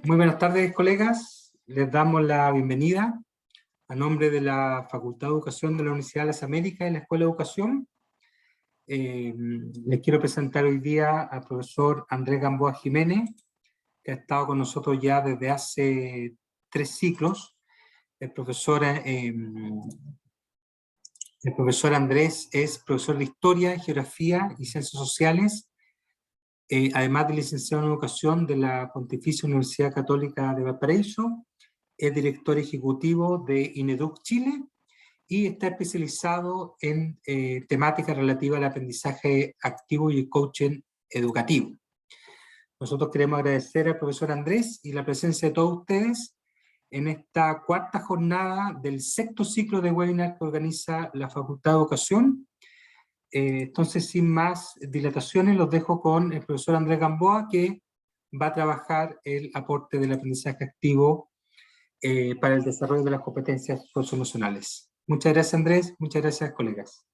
Muy buenas tardes, colegas. Les damos la bienvenida a nombre de la Facultad de Educación de la Universidad de las Américas y la Escuela de Educación. Les quiero presentar hoy día al profesor Andrés Gamboa Jiménez, que ha estado con nosotros ya desde hace 3 ciclos. El profesor Andrés es profesor de Historia, Geografía y Ciencias Sociales, además de licenciado en Educación de la Pontificia Universidad Católica de Valparaíso. Es director ejecutivo de INEDUC Chile y está especializado en temáticas relativas al aprendizaje activo y el coaching educativo. Nosotros queremos agradecer al profesor Andrés y la presencia de todos ustedes en esta cuarta jornada del 6º ciclo de webinar que organiza la Facultad de Educación. Entonces, sin más dilataciones, los dejo con el profesor Andrés Gamboa, que va a trabajar el aporte del aprendizaje activo para el desarrollo de las competencias socioemocionales. Muchas gracias, Andrés. Muchas gracias, colegas.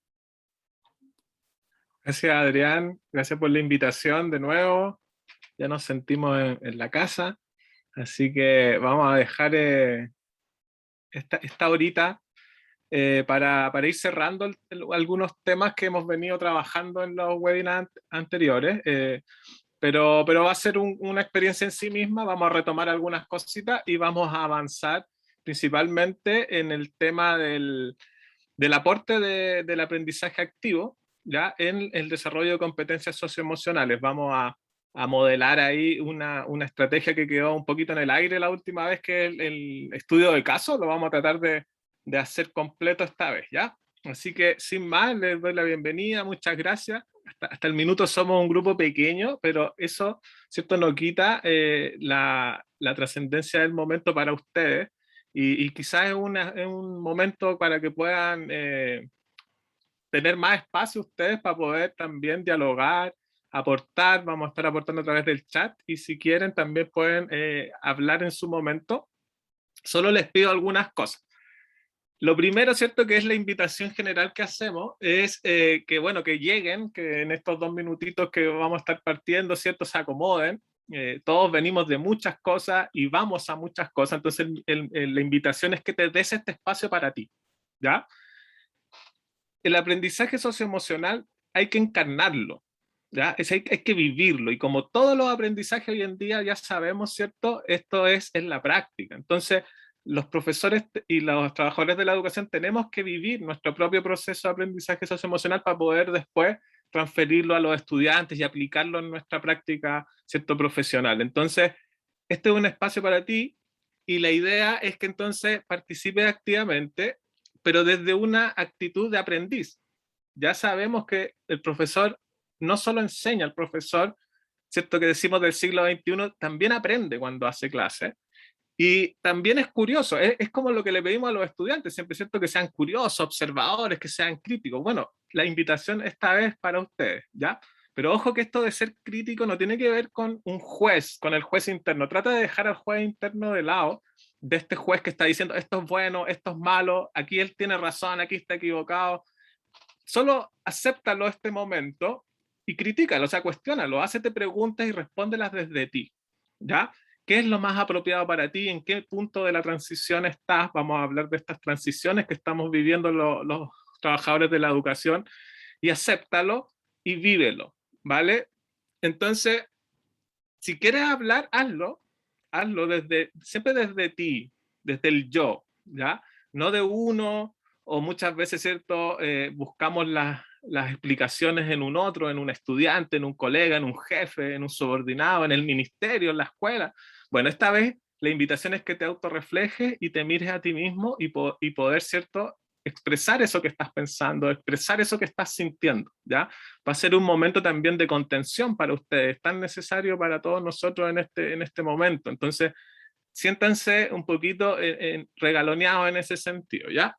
Gracias, Adrián. Gracias por la invitación de nuevo. Ya nos sentimos en la casa, así que vamos a dejar esta horita para ir cerrando algunos temas que hemos venido trabajando en los webinars anteriores, pero va a ser una experiencia en sí misma. Vamos a retomar algunas cositas y vamos a avanzar principalmente en el tema del aporte del aprendizaje activo, ¿ya? En el desarrollo de competencias socioemocionales. Vamos a modelar ahí una estrategia que quedó un poquito en el aire la última vez, que el estudio de caso. Lo vamos a tratar de hacer completo esta vez, ¿ya? Así que sin más, les doy la bienvenida, muchas gracias. Hasta el minuto somos un grupo pequeño, pero eso, ¿cierto?, no quita la trascendencia del momento para ustedes, y quizás es un momento para que puedan tener más espacio ustedes para poder también dialogar, aportar. Vamos a estar aportando a través del chat, y si quieren también pueden hablar en su momento. Solo les pido algunas cosas. Lo primero, ¿cierto?, que es la invitación general que hacemos, es que, bueno, que lleguen, que en estos 2 minutitos que vamos a estar partiendo, ¿cierto?, se acomoden. Todos venimos de muchas cosas y vamos a muchas cosas, entonces la invitación es que te des este espacio para ti, ¿ya? El aprendizaje socioemocional hay que encarnarlo, ¿ya? Hay que vivirlo, y como todos los aprendizajes hoy en día ya sabemos, ¿cierto?, esto es en la práctica. Entonces, los profesores y los trabajadores de la educación tenemos que vivir nuestro propio proceso de aprendizaje socioemocional para poder después transferirlo a los estudiantes y aplicarlo en nuestra práctica, ¿cierto?, profesional. Entonces, este es un espacio para ti, y la idea es que entonces participes activamente, pero desde una actitud de aprendiz. Ya sabemos que el profesor no solo enseña, el profesor, ¿cierto?, que decimos del siglo XXI, también aprende cuando hace clase. Y también es curioso, es como lo que le pedimos a los estudiantes, siempre, ¿cierto?, que sean curiosos, observadores, que sean críticos. Bueno, la invitación esta vez para ustedes, ¿ya? Pero ojo, que esto de ser crítico no tiene que ver con un juez, con el juez interno. Trata de dejar al juez interno de lado, de este juez que está diciendo esto es bueno, esto es malo, aquí él tiene razón, aquí está equivocado. Solo acéptalo este momento y critícalo, o sea, cuestiónalo, hácete preguntas y respóndelas desde ti, ¿ya? ¿Qué es lo más apropiado para ti? ¿En qué punto de la transición estás? Vamos a hablar de estas transiciones que estamos viviendo los trabajadores de la educación, y acéptalo y vívelo, ¿vale? Entonces, si quieres hablar, hazlo siempre desde ti, desde el yo, ¿ya? No de uno, o muchas veces, ¿cierto?, buscamos las explicaciones en un otro, en un estudiante, en un colega, en un jefe, en un subordinado, en el ministerio, en la escuela. Bueno, esta vez la invitación es que te autorreflejes y te mires a ti mismo, y poder, ¿cierto?, expresar eso que estás pensando, expresar eso que estás sintiendo, ¿ya? Va a ser un momento también de contención para ustedes, tan necesario para todos nosotros en este momento. Entonces, siéntanse un poquito regaloneados en ese sentido, ¿ya?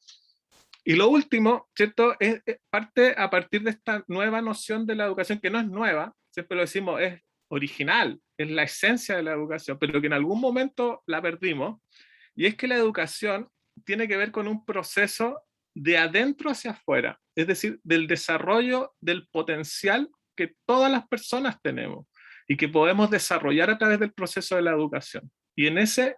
Y lo último, ¿cierto?, es parte a partir de esta nueva noción de la educación, que no es nueva, siempre lo decimos, es original, es la esencia de la educación, pero que en algún momento la perdimos, y es que la educación tiene que ver con un proceso de adentro hacia afuera, es decir, del desarrollo del potencial que todas las personas tenemos y que podemos desarrollar a través del proceso de la educación, Y en ese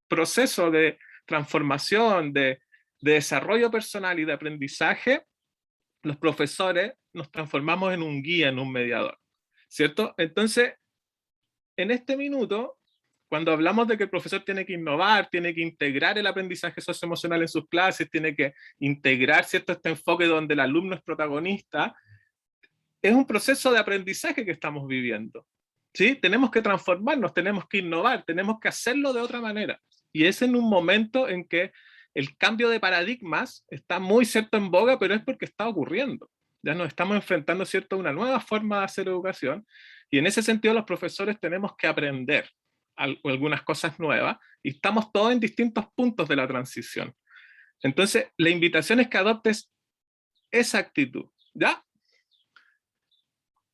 proceso de transformación, de desarrollo personal y de aprendizaje, los profesores nos transformamos en un guía, en un mediador, ¿cierto? Entonces, en este minuto, cuando hablamos de que el profesor tiene que innovar, tiene que integrar el aprendizaje socioemocional en sus clases, tiene que integrar, ¿cierto?, este enfoque donde el alumno es protagonista, es un proceso de aprendizaje que estamos viviendo, ¿sí? Tenemos que transformarnos, tenemos que innovar, tenemos que hacerlo de otra manera. Y es en un momento en que el cambio de paradigmas está muy, ¿cierto?, en boga, pero es porque está ocurriendo. Ya nos estamos enfrentando, ¿cierto?, a una nueva forma de hacer educación, y en ese sentido los profesores tenemos que aprender algunas cosas nuevas, y estamos todos en distintos puntos de la transición. Entonces, la invitación es que adoptes esa actitud, ¿ya?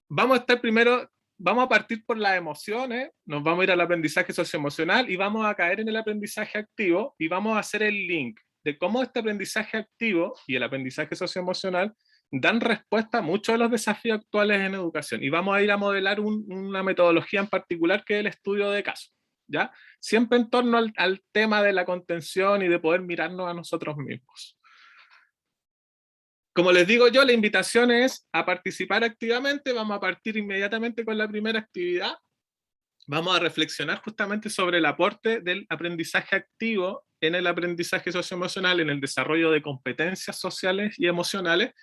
Vamos a estar primero, vamos a partir por las emociones, nos vamos a ir al aprendizaje socioemocional y vamos a caer en el aprendizaje activo y vamos a hacer el link de cómo este aprendizaje activo y el aprendizaje socioemocional dan respuesta a muchos de los desafíos actuales en educación. Y vamos a ir a modelar una metodología en particular que es el estudio de casos, ¿ya? Siempre en torno al tema de la contención y de poder mirarnos a nosotros mismos. Como les digo yo, la invitación es a participar activamente. Vamos a partir inmediatamente con la primera actividad. Vamos a reflexionar justamente sobre el aporte del aprendizaje activo en el aprendizaje socioemocional, en el desarrollo de competencias sociales y emocionales,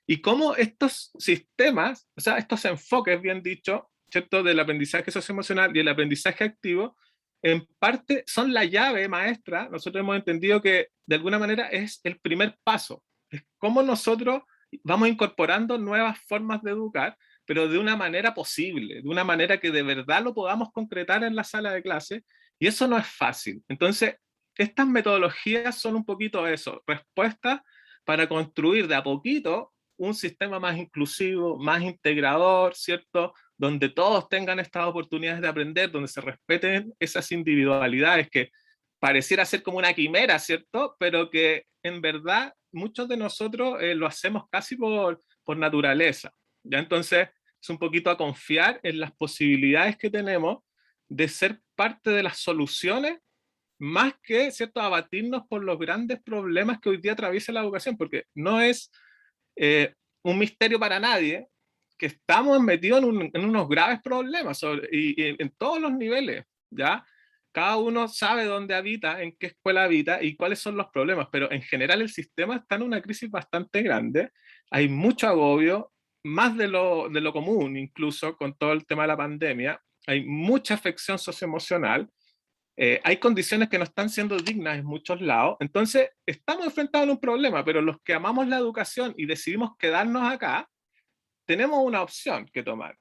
y cómo estos sistemas, o sea, estos enfoques, bien dicho, ¿cierto?, del aprendizaje socioemocional y el aprendizaje activo, en parte son la llave maestra. Nosotros hemos entendido que de alguna manera es el primer paso. Es cómo nosotros vamos incorporando nuevas formas de educar, pero de una manera posible, de una manera que de verdad lo podamos concretar en la sala de clase, y eso no es fácil. Entonces, estas metodologías son un poquito eso, respuestas para construir de a poquito un sistema más inclusivo, más integrador, ¿cierto?, donde todos tengan estas oportunidades de aprender, donde se respeten esas individualidades que pareciera ser como una quimera, ¿cierto?, pero que en verdad muchos de nosotros lo hacemos casi por naturaleza, ¿ya? Entonces es un poquito a confiar en las posibilidades que tenemos de ser parte de las soluciones, más que, ¿cierto?, abatirnos por los grandes problemas que hoy día atraviesa la educación, porque no es un misterio para nadie que estamos metidos en unos graves problemas y en todos los niveles, ¿ya? Cada uno sabe dónde habita, en qué escuela habita y cuáles son los problemas, pero en general el sistema está en una crisis bastante grande, hay mucho agobio, más de lo común incluso con todo el tema de la pandemia, hay mucha afección socioemocional, hay condiciones que no están siendo dignas en muchos lados, entonces estamos enfrentados a un problema, pero los que amamos la educación y decidimos quedarnos acá, tenemos una opción que tomar.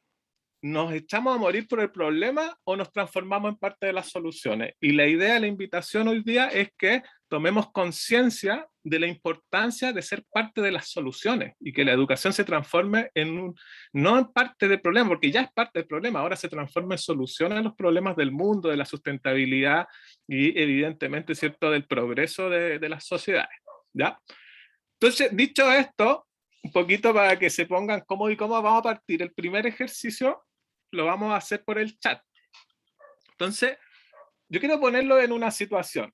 ¿Nos echamos a morir por el problema o nos transformamos en parte de las soluciones? Y la idea, la invitación hoy día es que tomemos conciencia de la importancia de ser parte de las soluciones y que la educación se transforme no en parte del problema, porque ya es parte del problema, ahora se transforma en solución a los problemas del mundo, de la sustentabilidad y evidentemente, ¿cierto?, del progreso de las sociedades, ¿ya? Entonces, dicho esto, un poquito para que se pongan cómo y cómo vamos a partir. El primer ejercicio lo vamos a hacer por el chat. Entonces, yo quiero ponerlo en una situación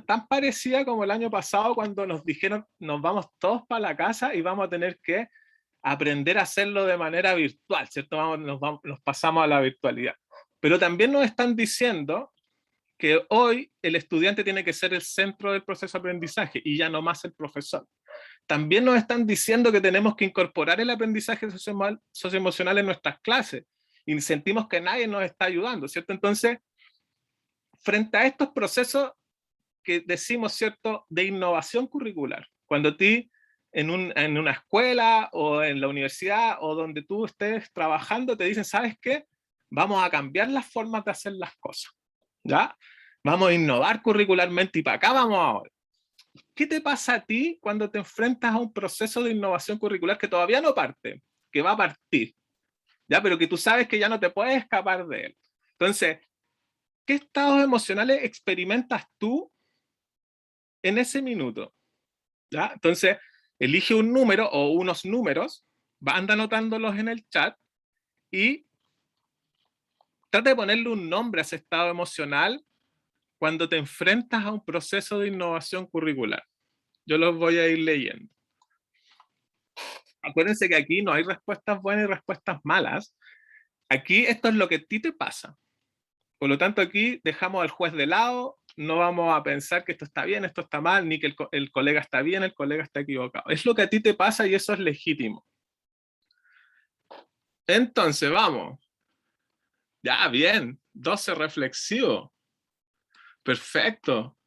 tan parecida como el año pasado cuando nos dijeron nos vamos todos para la casa y vamos a tener que aprender a hacerlo de manera virtual, ¿cierto? Nos pasamos a la virtualidad. Pero también nos están diciendo que hoy el estudiante tiene que ser el centro del proceso de aprendizaje y ya no más el profesor. También nos están diciendo que tenemos que incorporar el aprendizaje socioemocional en nuestras clases y sentimos que nadie nos está ayudando, ¿cierto? Entonces, frente a estos procesos que decimos, ¿cierto?, de innovación curricular, cuando a ti en una escuela o en la universidad o donde tú estés trabajando te dicen, ¿sabes qué? Vamos a cambiar las formas de hacer las cosas, ¿ya? Vamos a innovar curricularmente y para acá vamos ahora. ¿Qué te pasa a ti cuando te enfrentas a un proceso de innovación curricular que todavía no parte, que va a partir, ¿ya? Pero que tú sabes que ya no te puedes escapar de él? Entonces, ¿qué estados emocionales experimentas tú en ese minuto? ¿Ya? Entonces, elige un número o unos números, anda anotándolos en el chat y trata de ponerle un nombre a ese estado emocional cuando te enfrentas a un proceso de innovación curricular. Yo los voy a ir leyendo. Acuérdense que aquí no hay respuestas buenas y respuestas malas. Aquí esto es lo que a ti te pasa. Por lo tanto, aquí dejamos al juez de lado, no vamos a pensar que esto está bien, esto está mal, ni que el colega está bien, el colega está equivocado. Es lo que a ti te pasa y eso es legítimo. Entonces, vamos. Ya, bien. 12 reflexivo. Perfecto.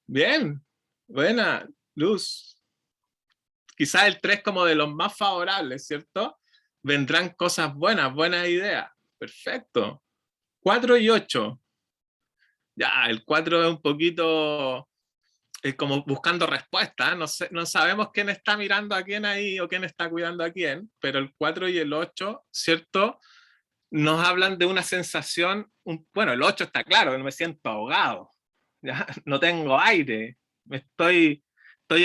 Bien. Buena, Luz. Quizás el 3 como de los más favorables, ¿cierto? Vendrán cosas buenas, buenas ideas. Perfecto. 4 y 8. Ya, el 4 es un poquito como buscando respuestas. No sé, no sabemos quién está mirando a quién ahí o quién está cuidando a quién, pero el 4 y el 8, ¿cierto? Nos hablan de una sensación, bueno, el 8 está claro, me siento ahogado, ¿ya? No tengo aire, estoy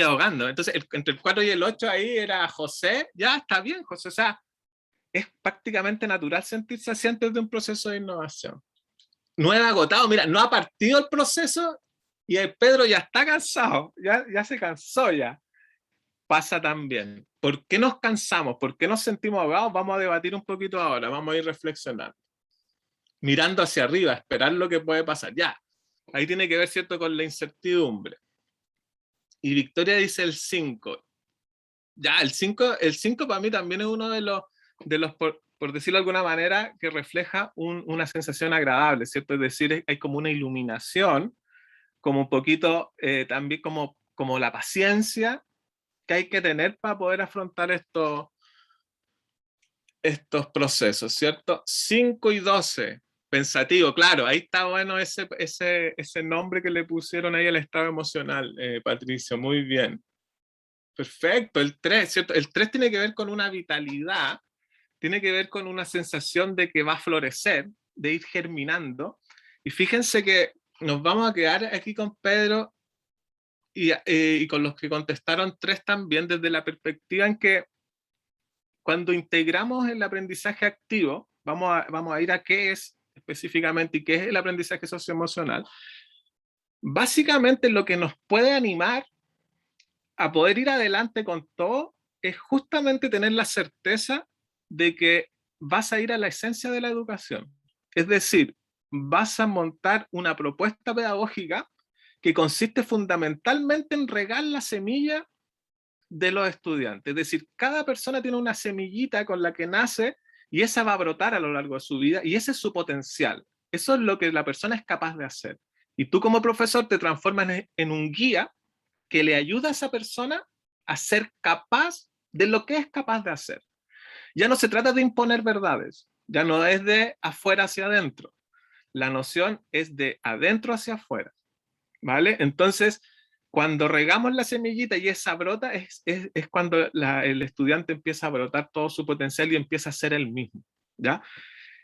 ahogando. Entonces, entre el 4 y el 8 ahí era José, ya está bien, José, o sea, es prácticamente natural sentirse así antes de un proceso de innovación. 9 agotado, mira, no ha partido el proceso y el Pedro ya está cansado, ya se cansó ya. Pasa también. ¿Por qué nos cansamos? ¿Por qué nos sentimos ahogados? Vamos a debatir un poquito ahora, vamos a ir reflexionando. Mirando hacia arriba, esperar lo que puede pasar. Ya, ahí tiene que ver, ¿cierto?, con la incertidumbre. Y Victoria dice el 5. Ya, el 5 para mí también es uno de los por decirlo de alguna manera, que refleja una sensación agradable, ¿cierto? Es decir, hay como una iluminación, como un poquito también como la paciencia que hay que tener para poder afrontar estos procesos, ¿cierto? 5 y 12, pensativo, claro, ahí está bueno ese nombre que le pusieron ahí al estado emocional, Patricio, muy bien. Perfecto, el 3, ¿cierto? El 3 tiene que ver con una vitalidad, tiene que ver con una sensación de que va a florecer, de ir germinando, y fíjense que nos vamos a quedar aquí con Pedro y con los que contestaron 3 también, desde la perspectiva en que cuando integramos el aprendizaje activo, vamos a ir a qué es específicamente y qué es el aprendizaje socioemocional. Básicamente lo que nos puede animar a poder ir adelante con todo es justamente tener la certeza de que vas a ir a la esencia de la educación. Es decir, vas a montar una propuesta pedagógica que consiste fundamentalmente en regar la semilla de los estudiantes. Es decir, cada persona tiene una semillita con la que nace y esa va a brotar a lo largo de su vida y ese es su potencial. Eso es lo que la persona es capaz de hacer. Y tú como profesor te transformas en un guía que le ayuda a esa persona a ser capaz de lo que es capaz de hacer. Ya no se trata de imponer verdades, ya no es de afuera hacia adentro. La noción es de adentro hacia afuera, ¿vale? Entonces, cuando regamos la semillita y esa brota, es cuando el estudiante empieza a brotar todo su potencial y empieza a ser el mismo, ¿ya?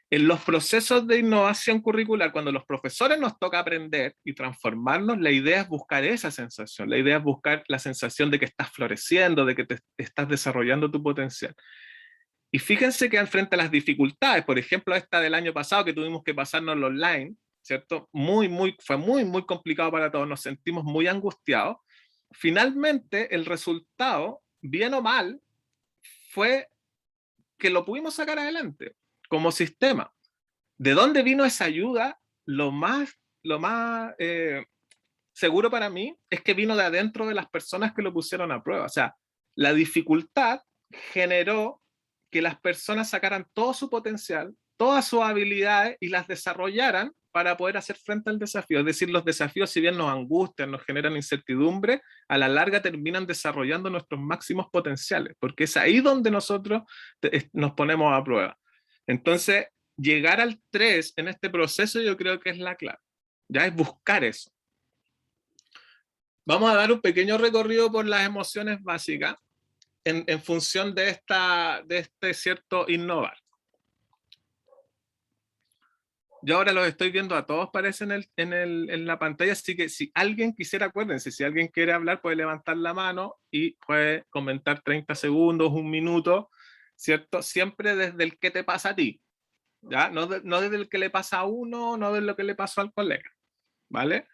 En los procesos de innovación curricular, cuando los profesores nos toca aprender y transformarnos, la idea es buscar esa sensación, la idea es buscar la sensación de que estás floreciendo, de que te estás desarrollando tu potencial. Y fíjense que frente a las dificultades, por ejemplo, esta del año pasado que tuvimos que pasarnos online, ¿cierto? Fue muy complicado para todos, nos sentimos muy angustiados. Finalmente, el resultado, bien o mal, fue que lo pudimos sacar adelante como sistema. ¿De dónde vino esa ayuda? Lo más seguro para mí es que vino de adentro de las personas que lo pusieron a prueba. O sea, la dificultad generó que las personas sacaran todo su potencial, todas sus habilidades y las desarrollaran para poder hacer frente al desafío. Es decir, los desafíos, si bien nos angustian, nos generan incertidumbre, a la larga terminan desarrollando nuestros máximos potenciales, porque es ahí donde nosotros nos ponemos a prueba. Entonces, llegar al 3 en este proceso yo creo que es la clave. Ya es buscar eso. Vamos a dar un pequeño recorrido por las emociones básicas en función de este cierto innovar. Yo ahora los estoy viendo a todos, parece, en la pantalla, así que si alguien quisiera, acuérdense, si alguien quiere hablar, puede levantar la mano y puede comentar 30 segundos, un minuto, ¿cierto? Siempre desde el qué te pasa a ti, ¿ya? No desde el que le pasa a uno, no de lo que le pasó al colega, ¿vale?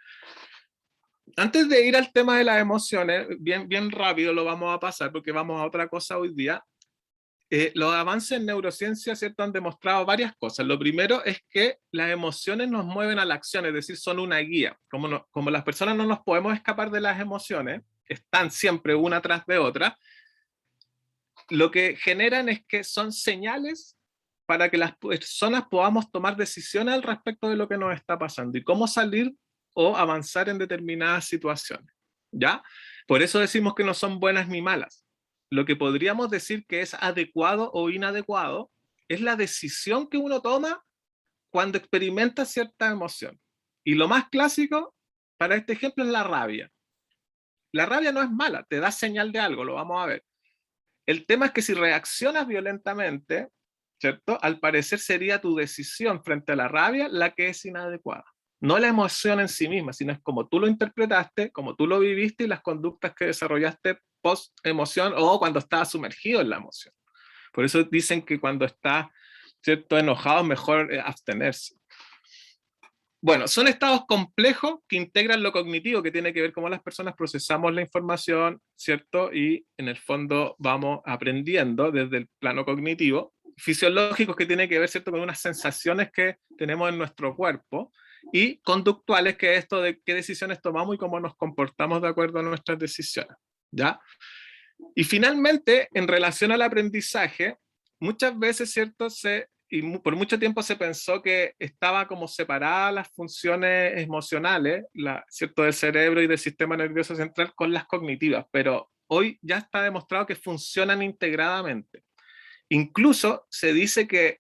Antes de ir al tema de las emociones, bien rápido lo vamos a pasar porque vamos a otra cosa hoy día. Los avances en neurociencia, ¿cierto?, han demostrado varias cosas. Lo primero es que las emociones nos mueven a la acción, es decir, son una guía. Como las personas no nos podemos escapar de las emociones, están siempre una tras de otra, lo que generan es que son señales para que las personas podamos tomar decisiones al respecto de lo que nos está pasando y cómo salir o avanzar en determinadas situaciones, ¿ya? Por eso decimos que no son buenas ni malas. Lo que podríamos decir que es adecuado o inadecuado es la decisión que uno toma cuando experimenta cierta emoción. Y lo más clásico para este ejemplo es la rabia. La rabia no es mala, te da señal de algo, lo vamos a ver. El tema es que si reaccionas violentamente, ¿cierto? Al parecer sería tu decisión frente a la rabia la que es inadecuada. No la emoción en sí misma, sino es como tú lo interpretaste, como tú lo viviste y las conductas que desarrollaste post emoción o cuando estabas sumergido en la emoción. Por eso dicen que cuando estás, ¿cierto?, enojado es mejor abstenerse. Bueno, son estados complejos que integran lo cognitivo, que tiene que ver cómo las personas procesamos la información, ¿cierto? Y en el fondo vamos aprendiendo desde el plano cognitivo, fisiológicos que tiene que ver, ¿cierto?, con unas sensaciones que tenemos en nuestro cuerpo, y conductuales, que es esto de qué decisiones tomamos y cómo nos comportamos de acuerdo a nuestras decisiones, ¿ya? Y finalmente, en relación al aprendizaje, muchas veces, ¿cierto?, por mucho tiempo se pensó que estaba como separadas las funciones emocionales, ¿cierto?, del cerebro y del sistema nervioso central con las cognitivas, pero hoy ya está demostrado que funcionan integradamente. Incluso se dice que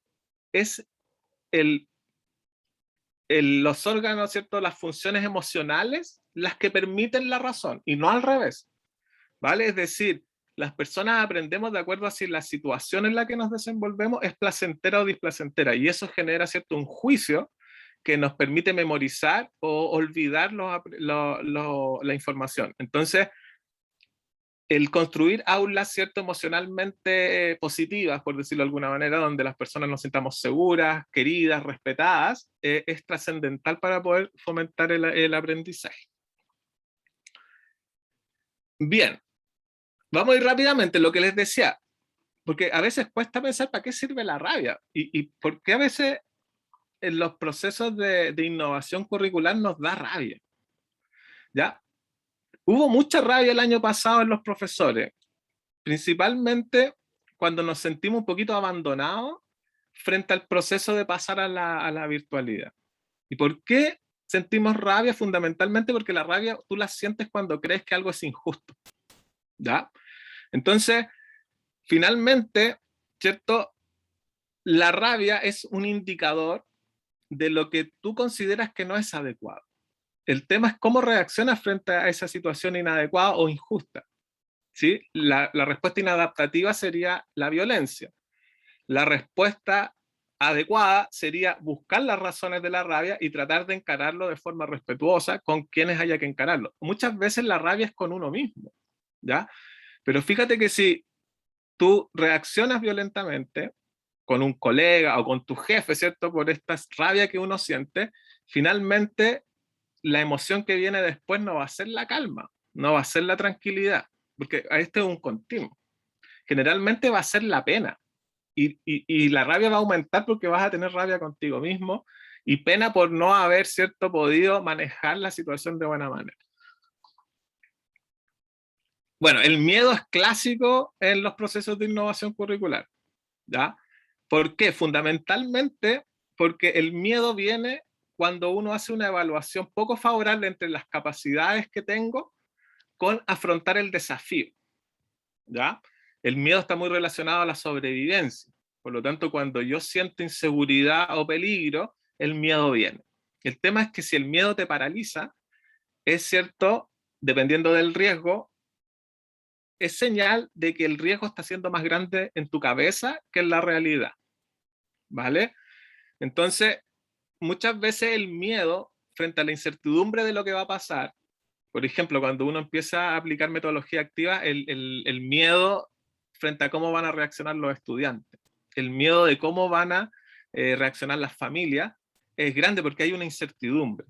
es los órganos, ¿cierto?, las funciones emocionales las que permiten la razón y no al revés, ¿vale? Es decir, las personas aprendemos de acuerdo a si la situación en la que nos desenvolvemos es placentera o displacentera, y eso genera, ¿cierto?, un juicio que nos permite memorizar o olvidar la información. Entonces, el construir aulas, ¿cierto?, emocionalmente positivas, por decirlo de alguna manera, donde las personas nos sintamos seguras, queridas, respetadas, es trascendental para poder fomentar el aprendizaje. Bien, vamos a ir rápidamente, lo que les decía, porque a veces cuesta pensar para qué sirve la rabia y por qué a veces en los procesos de innovación curricular nos da rabia. ¿Ya? Hubo mucha rabia el año pasado en los profesores, principalmente cuando nos sentimos un poquito abandonados frente al proceso de pasar a la virtualidad. ¿Y por qué sentimos rabia? Fundamentalmente porque la rabia tú la sientes cuando crees que algo es injusto, ¿ya? Entonces, finalmente, ¿cierto?, la rabia es un indicador de lo que tú consideras que no es adecuado. El tema es cómo reaccionas frente a esa situación inadecuada o injusta, ¿sí? La respuesta inadaptativa sería la violencia. La respuesta adecuada sería buscar las razones de la rabia y tratar de encararlo de forma respetuosa con quienes haya que encararlo. Muchas veces la rabia es con uno mismo, ¿ya? Pero fíjate que si tú reaccionas violentamente con un colega o con tu jefe, ¿cierto?, por esta rabia que uno siente, finalmente la emoción que viene después no va a ser la calma, no va a ser la tranquilidad, porque este es un continuo. Generalmente va a ser la pena, y la rabia va a aumentar porque vas a tener rabia contigo mismo y pena por no haber, ¿cierto?, podido manejar la situación de buena manera. Bueno, el miedo es clásico en los procesos de innovación curricular, ¿ya? ¿Por qué? Fundamentalmente porque el miedo viene cuando uno hace una evaluación poco favorable entre las capacidades que tengo con afrontar el desafío, ¿ya? El miedo está muy relacionado a la sobrevivencia. Por lo tanto, cuando yo siento inseguridad o peligro, el miedo viene. El tema es que si el miedo te paraliza, es cierto, dependiendo del riesgo, es señal de que el riesgo está siendo más grande en tu cabeza que en la realidad, ¿vale? Entonces, muchas veces el miedo frente a la incertidumbre de lo que va a pasar, por ejemplo, cuando uno empieza a aplicar metodología activa, el miedo frente a cómo van a reaccionar los estudiantes, el miedo de cómo van a reaccionar las familias, es grande porque hay una incertidumbre,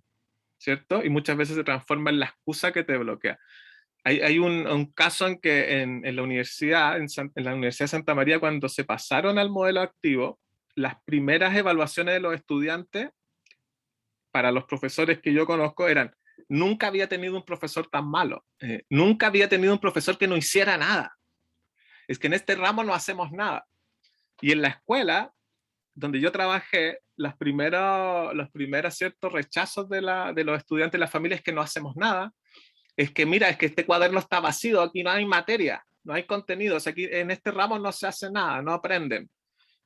¿cierto? Y muchas veces se transforma en la excusa que te bloquea. Hay un caso en que en la universidad, en la Universidad de Santa María, cuando se pasaron al modelo activo, las primeras evaluaciones de los estudiantes para los profesores que yo conozco eran: nunca había tenido un profesor tan malo, nunca había tenido un profesor que no hiciera nada, es que en este ramo no hacemos nada. Y en la escuela donde yo trabajé, los primeros ciertos rechazos de los estudiantes y las familias es que no hacemos nada, es que mira, es que este cuaderno está vacío, aquí no hay materia, no hay contenidos, aquí en este ramo no se hace nada, no aprenden.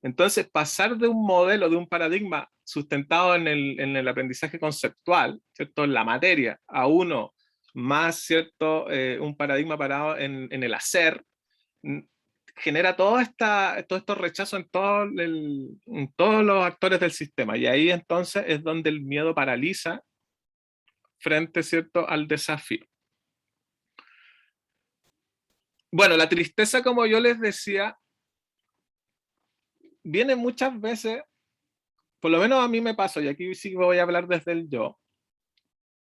Entonces, pasar de un modelo, de un paradigma sustentado en el aprendizaje conceptual, ¿cierto? En la materia, a uno más, ¿cierto? Un paradigma parado en el hacer, genera todos estos rechazos en todos los actores del sistema. Y ahí entonces es donde el miedo paraliza frente, ¿cierto?, al desafío. Bueno, la tristeza, como yo les decía, viene muchas veces, por lo menos a mí me pasó, y aquí sí voy a hablar desde el yo,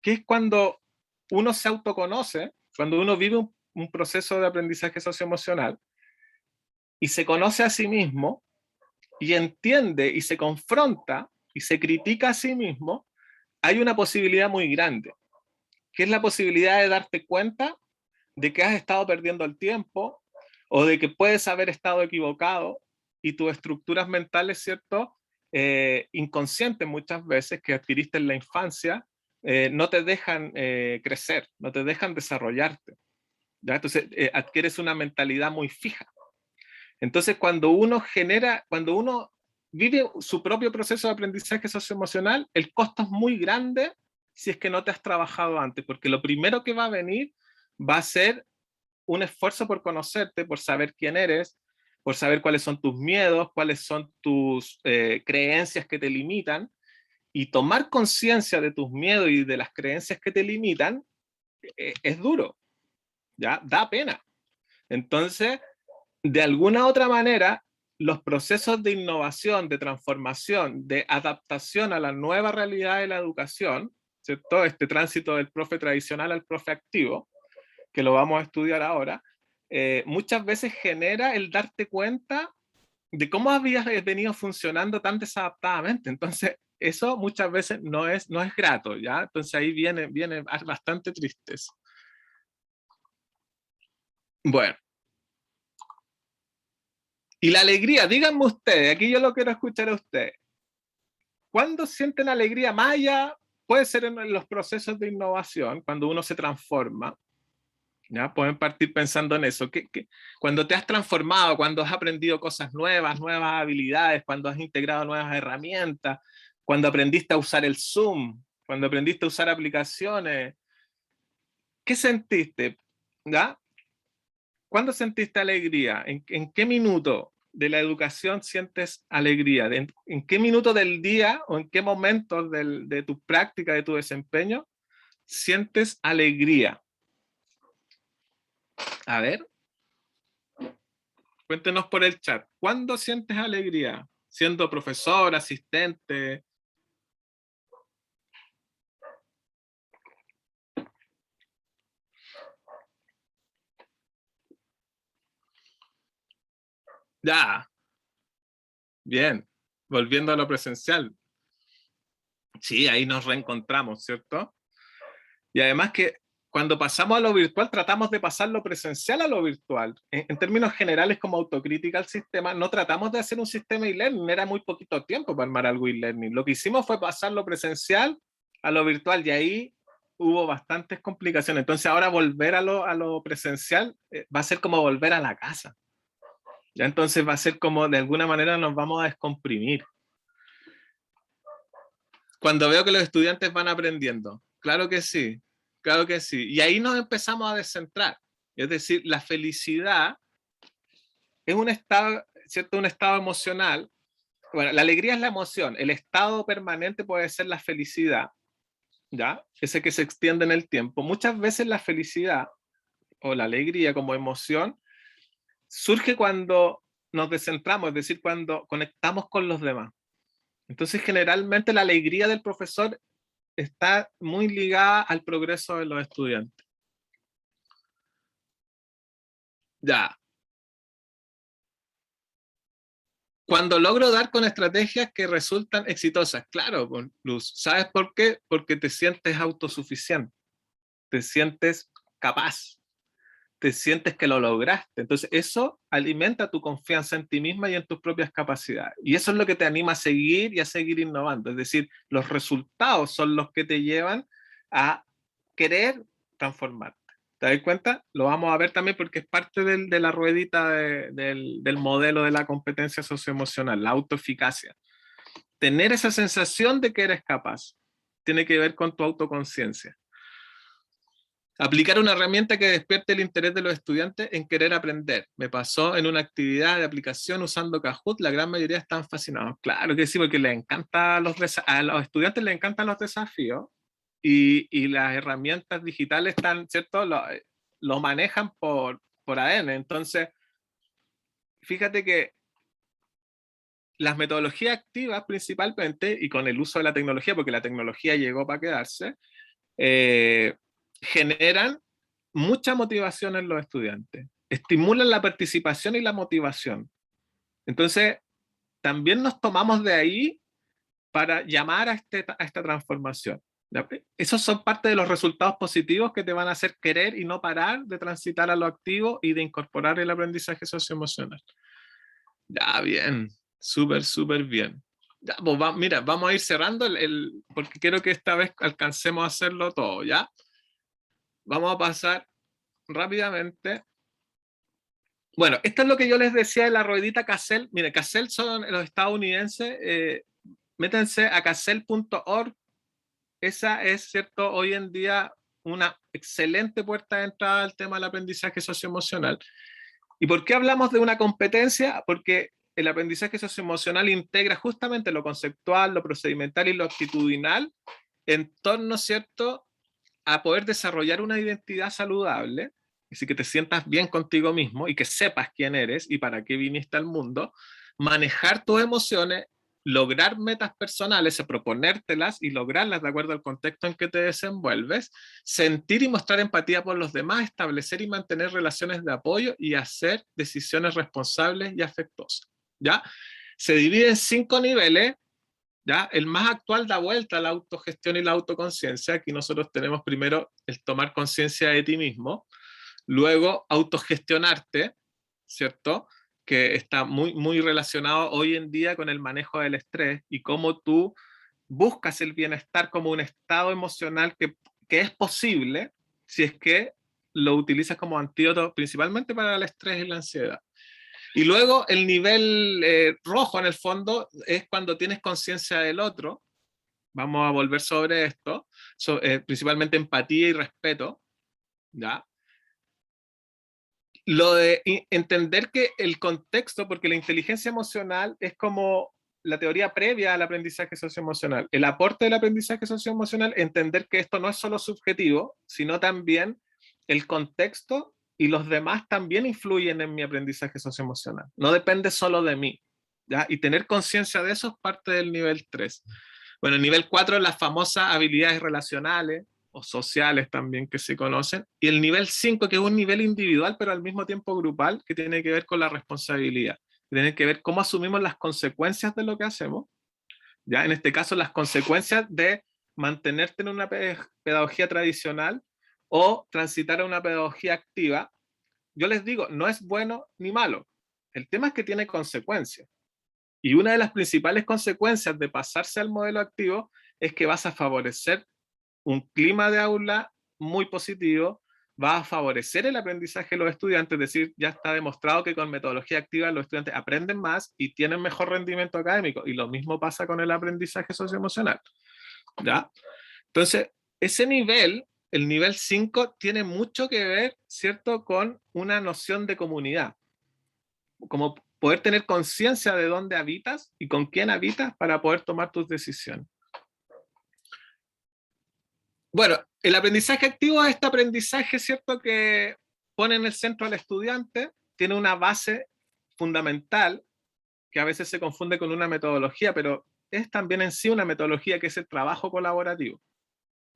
que es cuando uno se autoconoce, cuando uno vive un proceso de aprendizaje socioemocional y se conoce a sí mismo y entiende y se confronta y se critica a sí mismo, hay una posibilidad muy grande, que es la posibilidad de darte cuenta de que has estado perdiendo el tiempo o de que puedes haber estado equivocado y tus estructuras mentales, ¿cierto? Inconscientes muchas veces que adquiriste en la infancia, no te dejan crecer, no te dejan desarrollarte, ¿ya? Entonces adquieres una mentalidad muy fija. Entonces cuando uno vive su propio proceso de aprendizaje socioemocional, el costo es muy grande si es que no te has trabajado antes, porque lo primero que va a venir va a ser un esfuerzo por conocerte, por saber quién eres, por saber cuáles son tus miedos, cuáles son tus creencias que te limitan, y tomar conciencia de tus miedos y de las creencias que te limitan es duro, ¿ya? Da pena. Entonces, de alguna otra manera, los procesos de innovación, de transformación, de adaptación a la nueva realidad de la educación, ¿cierto? Este tránsito del profe tradicional al profe activo, que lo vamos a estudiar ahora, muchas veces genera el darte cuenta de cómo habías venido funcionando tan desadaptadamente. Entonces, eso muchas veces no es grato, ¿ya? Entonces ahí viene bastante tristeza. Bueno. Y la alegría, díganme ustedes, aquí yo lo quiero escuchar a ustedes. ¿Cuándo sienten alegría? Más allá, puede ser en los procesos de innovación, cuando uno se transforma, ¿ya? Pueden partir pensando en eso. Cuando te has transformado, cuando has aprendido cosas nuevas, nuevas habilidades, cuando has integrado nuevas herramientas, cuando aprendiste a usar el Zoom, cuando aprendiste a usar aplicaciones, ¿qué sentiste? ¿Ya? ¿Cuándo sentiste alegría? ¿En qué minuto de la educación sientes alegría? ¿En qué minuto del día o en qué momentos de tu práctica, de tu desempeño, sientes alegría? A ver, cuéntenos por el chat. ¿Cuándo sientes alegría? Siendo profesor, asistente. Ya, bien. Volviendo a lo presencial. Sí, ahí nos reencontramos, ¿cierto? Y además que cuando pasamos a lo virtual, tratamos de pasar lo presencial a lo virtual. En términos generales, como autocrítica al sistema, no tratamos de hacer un sistema e-learning, era muy poquito tiempo para armar algo e-learning. Lo que hicimos fue pasar lo presencial a lo virtual y ahí hubo bastantes complicaciones. Entonces ahora volver a lo presencial va a ser como volver a la casa. Ya entonces va a ser como de alguna manera nos vamos a descomprimir. Cuando veo que los estudiantes van aprendiendo, claro que sí, claro que sí. Y ahí nos empezamos a descentrar. Es decir, la felicidad es un estado, ¿cierto? Un estado emocional. Bueno, la alegría es la emoción. El estado permanente puede ser la felicidad, ¿ya? Ese que se extiende en el tiempo. Muchas veces la felicidad o la alegría como emoción surge cuando nos descentramos, es decir, cuando conectamos con los demás. Entonces, generalmente la alegría del profesor está muy ligada al progreso de los estudiantes. Ya. Cuando logro dar con estrategias que resultan exitosas, claro, Luz, ¿sabes por qué? Porque te sientes autosuficiente, te sientes capaz, te sientes que lo lograste. Entonces eso alimenta tu confianza en ti misma y en tus propias capacidades. Y eso es lo que te anima a seguir y a seguir innovando. Es decir, los resultados son los que te llevan a querer transformarte. ¿Te das cuenta? Lo vamos a ver también porque es parte de la ruedita del modelo de la competencia socioemocional, la autoeficacia. Tener esa sensación de que eres capaz tiene que ver con tu autoconciencia. Aplicar una herramienta que despierte el interés de los estudiantes en querer aprender. Me pasó en una actividad de aplicación usando Kahoot, la gran mayoría están fascinados. Claro que sí, porque les encanta a los estudiantes les encantan los desafíos y las herramientas digitales están, ¿cierto? Lo manejan por ADN. Entonces, fíjate que las metodologías activas principalmente, y con el uso de la tecnología, porque la tecnología llegó para quedarse, generan mucha motivación en los estudiantes, estimulan la participación y la motivación. Entonces, también nos tomamos de ahí para llamar a esta transformación. Esos son parte de los resultados positivos que te van a hacer querer y no parar de transitar a lo activo y de incorporar el aprendizaje socioemocional. Ya, bien, súper, súper bien. Ya, pues mira, vamos a ir cerrando porque quiero que esta vez alcancemos a hacerlo todo, ¿ya? Vamos a pasar rápidamente. Bueno, esto es lo que yo les decía de la ruedita Cassell. Mire, Cassell son los estadounidenses. Métanse a cassell.org. Esa es, cierto, hoy en día una excelente puerta de entrada al tema del aprendizaje socioemocional. ¿Y por qué hablamos de una competencia? Porque el aprendizaje socioemocional integra justamente lo conceptual, lo procedimental y lo actitudinal en torno, ¿cierto?, a poder desarrollar una identidad saludable, así que te sientas bien contigo mismo y que sepas quién eres y para qué viniste al mundo, manejar tus emociones, lograr metas personales, proponértelas y lograrlas de acuerdo al contexto en que te desenvuelves, sentir y mostrar empatía por los demás, establecer y mantener relaciones de apoyo y hacer decisiones responsables y afectuosas. ¿Ya? Se divide en 5 niveles. ¿Ya? El más actual da vuelta a la autogestión y la autoconciencia. Aquí nosotros tenemos primero el tomar conciencia de ti mismo, luego autogestionarte, ¿cierto? Que está muy, muy relacionado hoy en día con el manejo del estrés y cómo tú buscas el bienestar como un estado emocional que es posible si es que lo utilizas como antídoto principalmente para el estrés y la ansiedad. Y luego el nivel rojo en el fondo es cuando tienes conciencia del otro. Vamos a volver sobre esto, principalmente empatía y respeto, ¿ya? Lo de entender que el contexto, porque la inteligencia emocional es como la teoría previa al aprendizaje socioemocional. El aporte del aprendizaje socioemocional, entender que esto no es solo subjetivo, sino también el contexto y los demás también influyen en mi aprendizaje socioemocional. No depende solo de mí, ¿ya? Y tener conciencia de eso es parte del nivel 3. Bueno, el nivel 4 las famosas habilidades relacionales, o sociales también que se conocen, y el nivel 5 que es un nivel individual pero al mismo tiempo grupal, que tiene que ver con la responsabilidad, que tiene que ver cómo asumimos las consecuencias de lo que hacemos, ya en este caso las consecuencias de mantenerte en una pedagogía tradicional o transitar a una pedagogía activa. Yo les digo, no es bueno ni malo, el tema es que tiene consecuencias. Y una de las principales consecuencias de pasarse al modelo activo es que vas a favorecer un clima de aula muy positivo, va a favorecer el aprendizaje de los estudiantes, es decir, ya está demostrado que con metodología activa los estudiantes aprenden más y tienen mejor rendimiento académico, y lo mismo pasa con el aprendizaje socioemocional, ¿ya? Entonces, ese nivel, el nivel 5, tiene mucho que ver, ¿cierto?, con una noción de comunidad, como poder tener conciencia de dónde habitas y con quién habitas para poder tomar tus decisiones. Bueno, el aprendizaje activo es este aprendizaje, ¿cierto?, que pone en el centro al estudiante, tiene una base fundamental, que a veces se confunde con una metodología, pero es también en sí una metodología que es el trabajo colaborativo,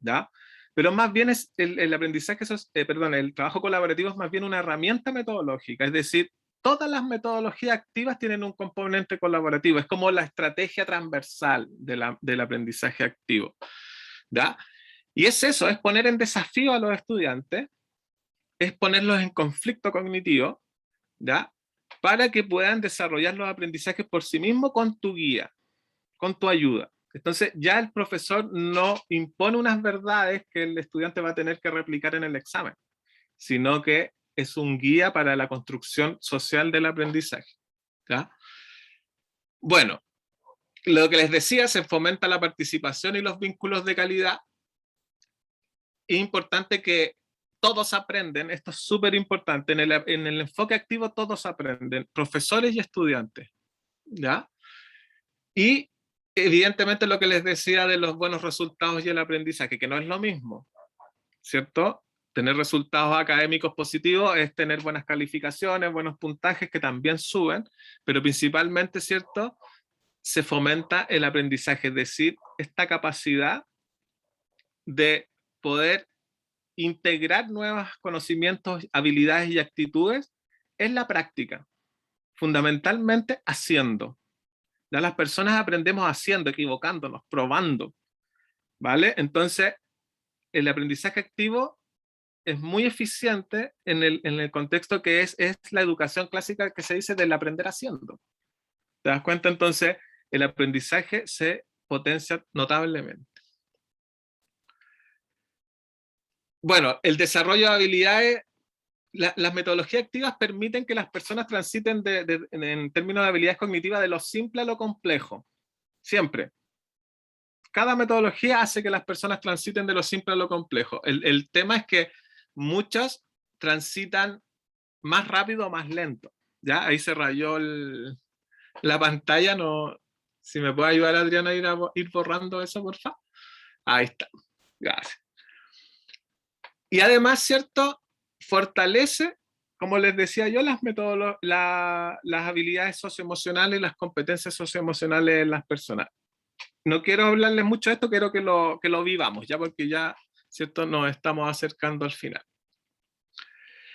¿ya? Pero más bien es el aprendizaje, el trabajo colaborativo es más bien una herramienta metodológica, es decir, todas las metodologías activas tienen un componente colaborativo, es como la estrategia transversal del aprendizaje activo, ¿ya? Y es eso, es poner en desafío a los estudiantes, es ponerlos en conflicto cognitivo, ¿ya? Para que puedan desarrollar los aprendizajes por sí mismos con tu guía, con tu ayuda. Entonces ya el profesor no impone unas verdades que el estudiante va a tener que replicar en el examen, sino que es un guía para la construcción social del aprendizaje, ¿ya? Bueno, lo que les decía, se fomenta la participación y los vínculos de calidad. Es importante que todos aprenden, esto es súper importante, en el enfoque activo todos aprenden, profesores y estudiantes, ¿ya? Y evidentemente lo que les decía de los buenos resultados y el aprendizaje, que no es lo mismo, ¿cierto? Tener resultados académicos positivos es tener buenas calificaciones, buenos puntajes que también suben, pero principalmente, ¿cierto? Se fomenta el aprendizaje, es decir, esta capacidad de poder integrar nuevos conocimientos, habilidades y actitudes en la práctica, fundamentalmente haciendo. Ya las personas aprendemos haciendo, equivocándonos, probando, ¿vale? Entonces, el aprendizaje activo es muy eficiente en el contexto que es la educación clásica que se dice del aprender haciendo. ¿Te das cuenta? Entonces, el aprendizaje se potencia notablemente. Bueno, el desarrollo de habilidades, las metodologías activas permiten que las personas transiten en términos de habilidades cognitivas de lo simple a lo complejo. Siempre. Cada metodología hace que las personas transiten de lo simple a lo complejo. El tema es que muchas transitan más rápido o más lento. ¿Ya? Ahí se rayó la pantalla. No, si me puede ayudar Adriana a ir borrando eso, por favor. Ahí está. Gracias. Y además, ¿cierto? Fortalece, como les decía yo, las habilidades socioemocionales y las competencias socioemocionales de las personas. No quiero hablarles mucho de esto, quiero que lo vivamos, ya porque ya, ¿cierto? Nos estamos acercando al final.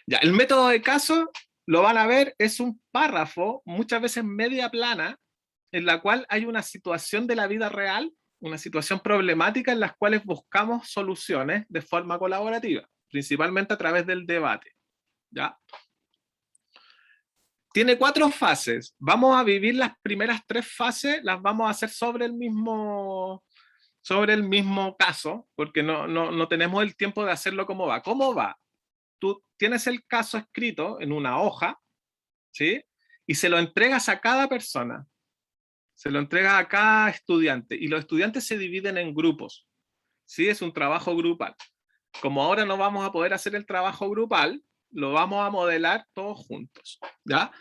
Ya, el método de caso, lo van a ver, es un párrafo, muchas veces media plana, en la cual hay una situación de la vida real, una situación problemática en las cuales buscamos soluciones de forma colaborativa, principalmente a través del debate, ¿ya? Tiene 4 fases. Vamos a vivir las primeras 3 fases, las vamos a hacer sobre el mismo caso, porque no tenemos el tiempo de hacerlo como va. ¿Cómo va? Tú tienes el caso escrito en una hoja, ¿sí? Y se lo entregas a cada persona. Se lo entregas a cada estudiante. Y los estudiantes se dividen en grupos, ¿sí? Es un trabajo grupal. Como ahora no vamos a poder hacer el trabajo grupal, lo vamos a modelar todos juntos, ¿ya?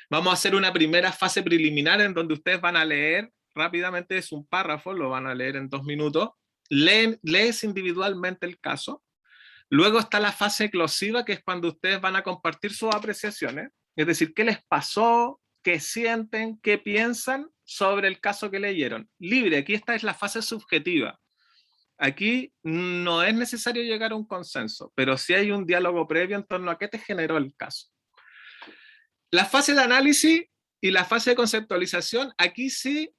Vamos a hacer una primera fase preliminar en donde ustedes van a leer rápidamente, es un párrafo, lo van a leer en 2 minutos, lees individualmente el caso. Luego está la fase eclosiva, que es cuando ustedes van a compartir sus apreciaciones, es decir, qué les pasó, qué sienten, qué piensan sobre el caso que leyeron. Libre, aquí esta es la fase subjetiva. Aquí no es necesario llegar a un consenso, pero sí hay un diálogo previo en torno a qué te generó el caso. La fase de análisis y la fase de conceptualización, aquí sí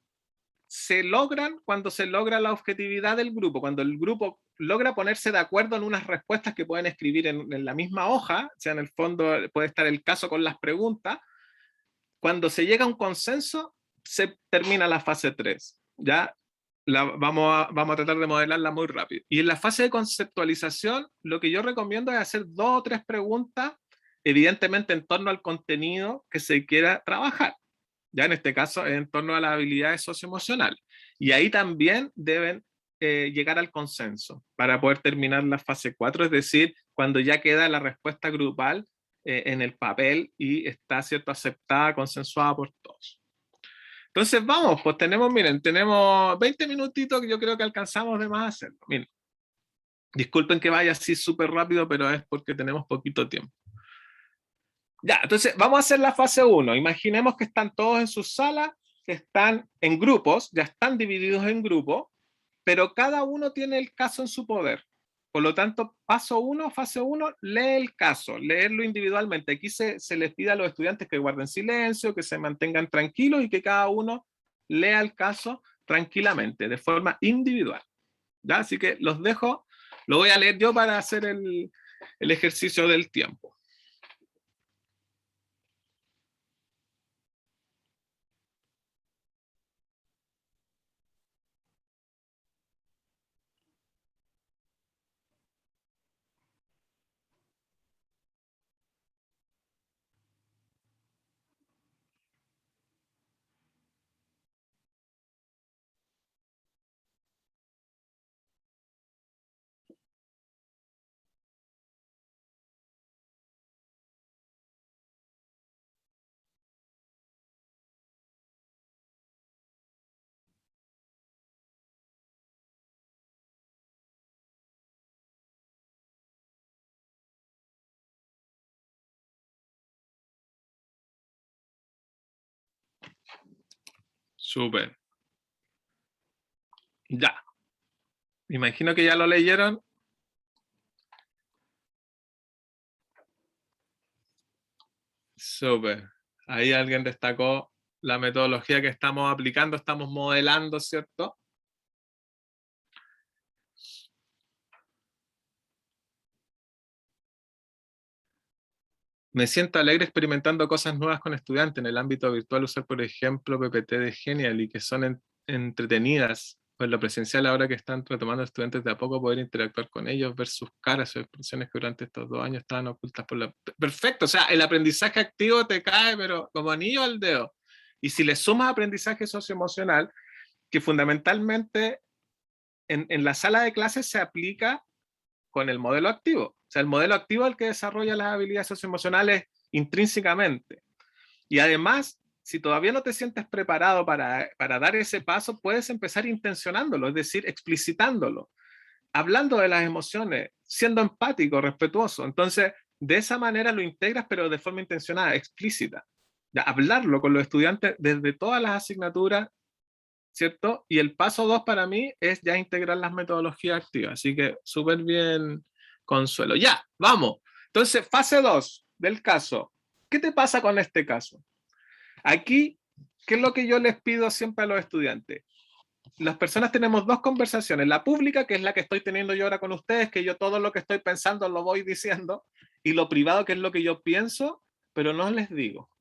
se logran cuando se logra la objetividad del grupo, cuando el grupo logra ponerse de acuerdo en unas respuestas que pueden escribir en la misma hoja, o sea, en el fondo puede estar el caso con las preguntas. Cuando se llega a un consenso, se termina la fase 3, ¿ya? Vamos a tratar de modelarla muy rápido. Y en la fase de conceptualización, lo que yo recomiendo es hacer 2 o 3 preguntas, evidentemente en torno al contenido que se quiera trabajar. Ya en este caso, en torno a las habilidades socioemocionales. Y ahí también deben llegar al consenso para poder terminar la fase 4, es decir, cuando ya queda la respuesta grupal en el papel y está, ¿cierto?, aceptada, consensuada por todos. Entonces vamos, pues miren, tenemos 20 minutitos que yo creo que alcanzamos de más a hacerlo. Miren, disculpen que vaya así súper rápido, pero es porque tenemos poquito tiempo. Ya, entonces vamos a hacer la fase 1. Imaginemos que están todos en sus salas están en grupos, ya están divididos en grupos, pero cada uno tiene el caso en su poder. Por lo tanto, paso 1, fase 1, lee el caso, leerlo individualmente. Aquí se les pide a los estudiantes que guarden silencio, que se mantengan tranquilos y que cada uno lea el caso tranquilamente, de forma individual. ¿Ya? Así que los dejo, lo voy a leer yo para hacer el ejercicio del tiempo. Súper. Ya. Imagino que ya lo leyeron. Súper. Ahí alguien destacó la metodología que estamos aplicando, estamos modelando, ¿cierto? Me siento alegre experimentando cosas nuevas con estudiantes en el ámbito virtual, usar por ejemplo PPT de Genial y que son entretenidas. Pues lo presencial ahora que están retomando estudiantes de a poco, poder interactuar con ellos, ver sus caras, sus expresiones que durante estos 2 años estaban ocultas por la... Perfecto, o sea, el aprendizaje activo te cae, pero como anillo al dedo. Y si le sumas aprendizaje socioemocional, que fundamentalmente en la sala de clases se aplica con el modelo activo. O sea, el modelo activo es el que desarrolla las habilidades socioemocionales intrínsecamente. Y además, si todavía no te sientes preparado para dar ese paso, puedes empezar intencionándolo, es decir, explicitándolo, hablando de las emociones, siendo empático, respetuoso. Entonces, de esa manera lo integras, pero de forma intencionada, explícita. Ya, hablarlo con los estudiantes desde todas las asignaturas, ¿cierto? Y el paso 2 para mí es ya integrar las metodologías activas. Así que súper bien, Consuelo. Ya, vamos. Entonces, fase 2 del caso. ¿Qué te pasa con este caso? Aquí, ¿qué es lo que yo les pido siempre a los estudiantes? Las personas tenemos 2 conversaciones. La pública, que es la que estoy teniendo yo ahora con ustedes, que yo todo lo que estoy pensando lo voy diciendo. Y lo privado, que es lo que yo pienso, pero no les digo.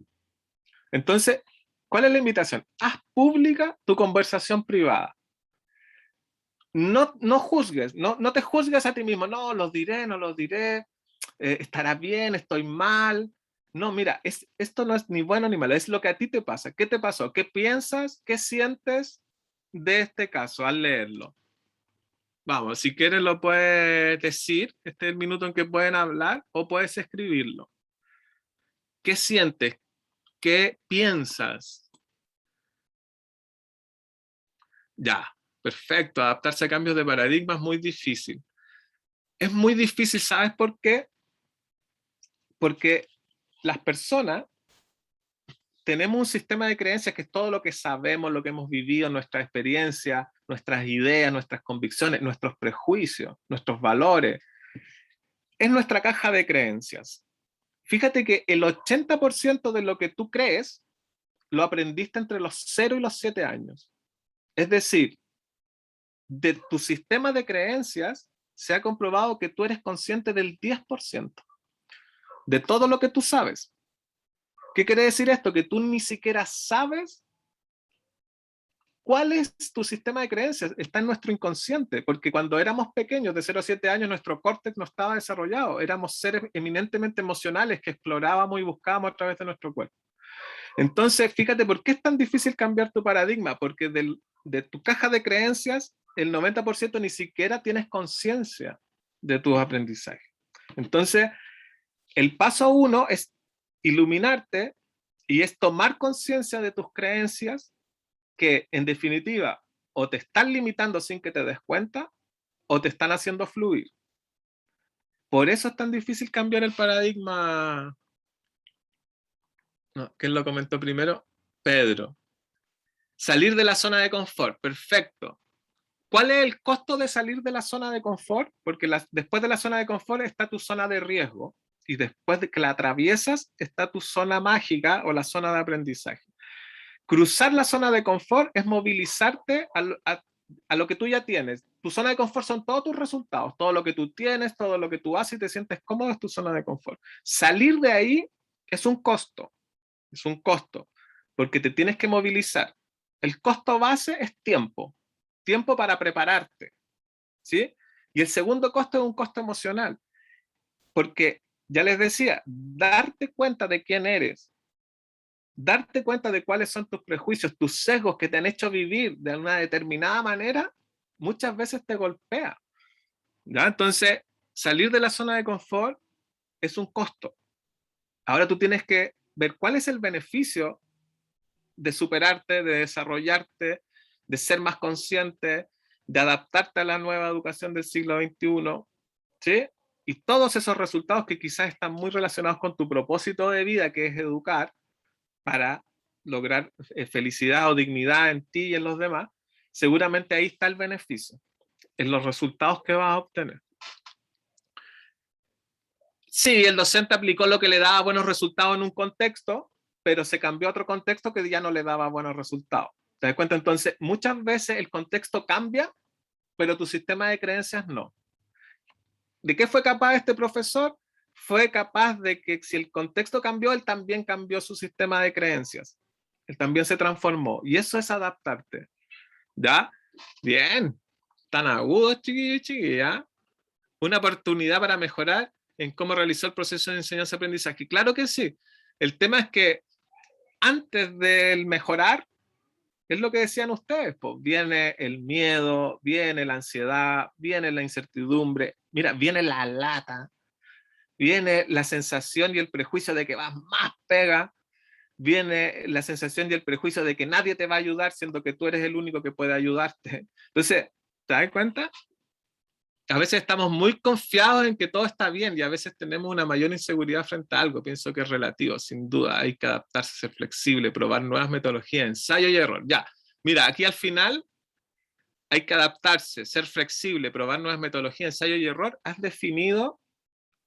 Entonces, ¿cuál es la invitación? Haz pública tu conversación privada. No juzgues, no te juzgues a ti mismo, no, los diré, no los diré, estará bien, estoy mal. No, mira, esto no es ni bueno ni malo, es lo que a ti te pasa. ¿Qué te pasó? ¿Qué piensas? ¿Qué sientes de este caso al leerlo? Vamos, si quieres lo puedes decir, este es el minuto en que pueden hablar, o puedes escribirlo. ¿Qué sientes? ¿Qué piensas? Ya, perfecto, adaptarse a cambios de paradigma es muy difícil. Es muy difícil, ¿sabes por qué? Porque las personas tenemos un sistema de creencias que es todo lo que sabemos, lo que hemos vivido, nuestra experiencia, nuestras ideas, nuestras convicciones, nuestros prejuicios, nuestros valores. Es nuestra caja de creencias. Fíjate que el 80% de lo que tú crees lo aprendiste entre los 0 y los 7 años. Es decir, de tu sistema de creencias se ha comprobado que tú eres consciente del 10% de todo lo que tú sabes. ¿Qué quiere decir esto? Que tú ni siquiera sabes cuál es tu sistema de creencias. Está en nuestro inconsciente, porque cuando éramos pequeños, de 0 a 7 años, nuestro córtex no estaba desarrollado. Éramos seres eminentemente emocionales que explorábamos y buscábamos a través de nuestro cuerpo. Entonces, fíjate, ¿por qué es tan difícil cambiar tu paradigma? Porque de tu caja de creencias, el 90% ni siquiera tienes conciencia de tus aprendizajes. Entonces, el paso 1 es iluminarte y es tomar conciencia de tus creencias que, en definitiva, o te están limitando sin que te des cuenta o te están haciendo fluir. Por eso es tan difícil cambiar el paradigma. No, ¿quién lo comentó primero? Pedro. Salir de la zona de confort, perfecto. ¿Cuál es el costo de salir de la zona de confort? Porque después de la zona de confort está tu zona de riesgo y después de que la atraviesas está tu zona mágica o la zona de aprendizaje. Cruzar la zona de confort es movilizarte a lo que tú ya tienes. Tu zona de confort son todos tus resultados, todo lo que tú tienes, todo lo que tú haces y te sientes cómodo es tu zona de confort. Salir de ahí es un costo, porque te tienes que movilizar. El costo base es tiempo, tiempo para prepararte, ¿sí? Y el segundo costo es un costo emocional, porque ya les decía, darte cuenta de quién eres, darte cuenta de cuáles son tus prejuicios, tus sesgos que te han hecho vivir de una determinada manera, muchas veces te golpea, ¿ya? Entonces, salir de la zona de confort es un costo. Ahora tú tienes que ver cuál es el beneficio de superarte, de desarrollarte, de ser más consciente, de adaptarte a la nueva educación del siglo XXI, ¿sí? Y todos esos resultados que quizás están muy relacionados con tu propósito de vida, que es educar, para lograr felicidad o dignidad en ti y en los demás, seguramente ahí está el beneficio, en los resultados que vas a obtener. Sí, el docente aplicó lo que le daba buenos resultados en un contexto, pero se cambió a otro contexto que ya no le daba buenos resultados. ¿Te das cuenta? Entonces, muchas veces el contexto cambia, pero tu sistema de creencias no. ¿De qué fue capaz este profesor? Fue capaz de que si el contexto cambió, él también cambió su sistema de creencias. Él también se transformó. Y eso es adaptarte. ¿Ya? Bien. Tan agudo, chiquillo y chiquilla. Una oportunidad para mejorar en cómo realizó el proceso de enseñanza-aprendizaje. Claro que sí. El tema es que antes del mejorar, es lo que decían ustedes, pues viene el miedo, viene la ansiedad, viene la incertidumbre, mira, viene la lata, viene la sensación y el prejuicio de que vas más pega, viene la sensación y el prejuicio de que nadie te va a ayudar, siendo que tú eres el único que puede ayudarte. Entonces, ¿te das cuenta? A veces estamos muy confiados en que todo está bien y a veces tenemos una mayor inseguridad frente a algo. Pienso que es relativo, sin duda. Hay que adaptarse, ser flexible, probar nuevas metodologías, ensayo y error. Ya, mira, aquí al final hay que adaptarse, ser flexible, probar nuevas metodologías, ensayo y error. Has definido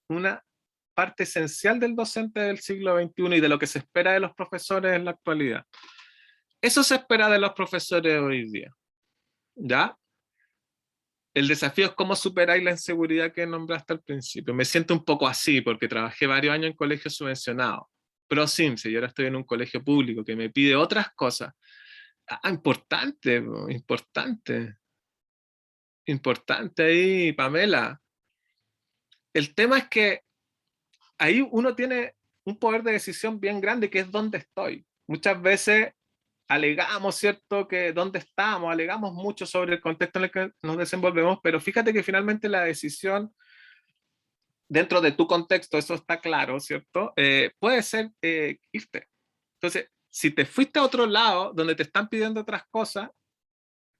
una parte esencial del docente del siglo XXI y de lo que se espera de los profesores en la actualidad. Eso se espera de los profesores hoy día. ¿Ya? El desafío es cómo superáis la inseguridad que nombraste al principio. Me siento un poco así porque trabajé varios años en colegios subvencionados, pro CIMSE, y ahora estoy en un colegio público que me pide otras cosas. Ah, importante, importante, importante ahí, Pamela. El tema es que ahí uno tiene un poder de decisión bien grande que es dónde estoy. Muchas veces alegamos, ¿cierto?, que dónde estamos, alegamos mucho sobre el contexto en el que nos desenvolvemos, pero fíjate que finalmente la decisión dentro de tu contexto, eso está claro, ¿cierto? Puede ser irte. Entonces, si te fuiste a otro lado donde te están pidiendo otras cosas,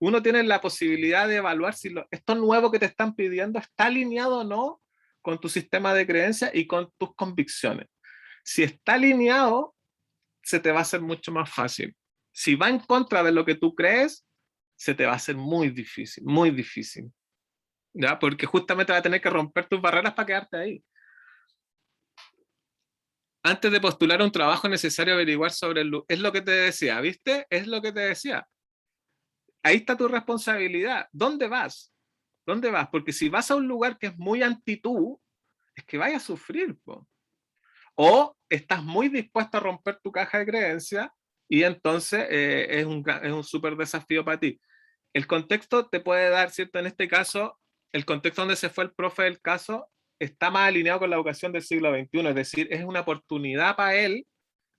uno tiene la posibilidad de evaluar si esto nuevo que te están pidiendo está alineado o no con tu sistema de creencias y con tus convicciones. Si está alineado, se te va a hacer mucho más fácil. Si va en contra de lo que tú crees, se te va a hacer muy difícil, muy difícil. ¿Ya? Porque justamente va a tener que romper tus barreras para quedarte ahí. Antes de postular un trabajo es necesario averiguar sobre el lugar. Es lo que te decía, ¿viste? Es lo que te decía. Ahí está tu responsabilidad. ¿Dónde vas? ¿Dónde vas? Porque si vas a un lugar que es muy anti tú, es que vayas a sufrir, po. O estás muy dispuesto a romper tu caja de creencias y entonces es un súper desafío para ti. El contexto te puede dar, ¿cierto? En este caso, el contexto donde se fue el profe del caso está más alineado con la educación del siglo XXI, es decir, es una oportunidad para él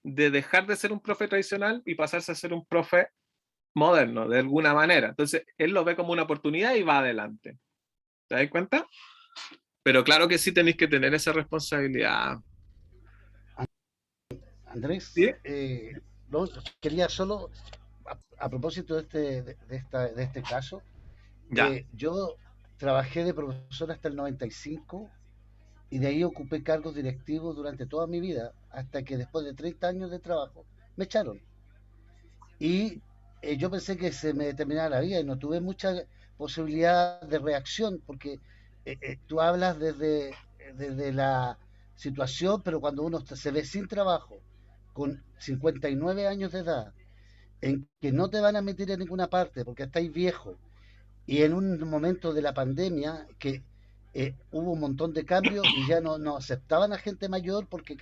de dejar de ser un profe tradicional y pasarse a ser un profe moderno, de alguna manera. Entonces, él lo ve como una oportunidad y va adelante. ¿Te das cuenta? Pero claro que sí tenéis que tener esa responsabilidad. Andrés, ¿Sí? no, quería solo, a propósito de este caso, Ya. yo trabajé de profesor hasta el 95 y de ahí ocupé cargos directivos durante toda mi vida, hasta que después de 30 años de trabajo me echaron. Y yo pensé que se me terminaba la vida y no tuve mucha posibilidad de reacción, porque tú hablas desde la situación, pero cuando uno se ve sin trabajo, con 59 años de edad, en que no te van a meter en ninguna parte porque estáis viejos, y en un momento de la pandemia que hubo un montón de cambios y ya no aceptaban a gente mayor porque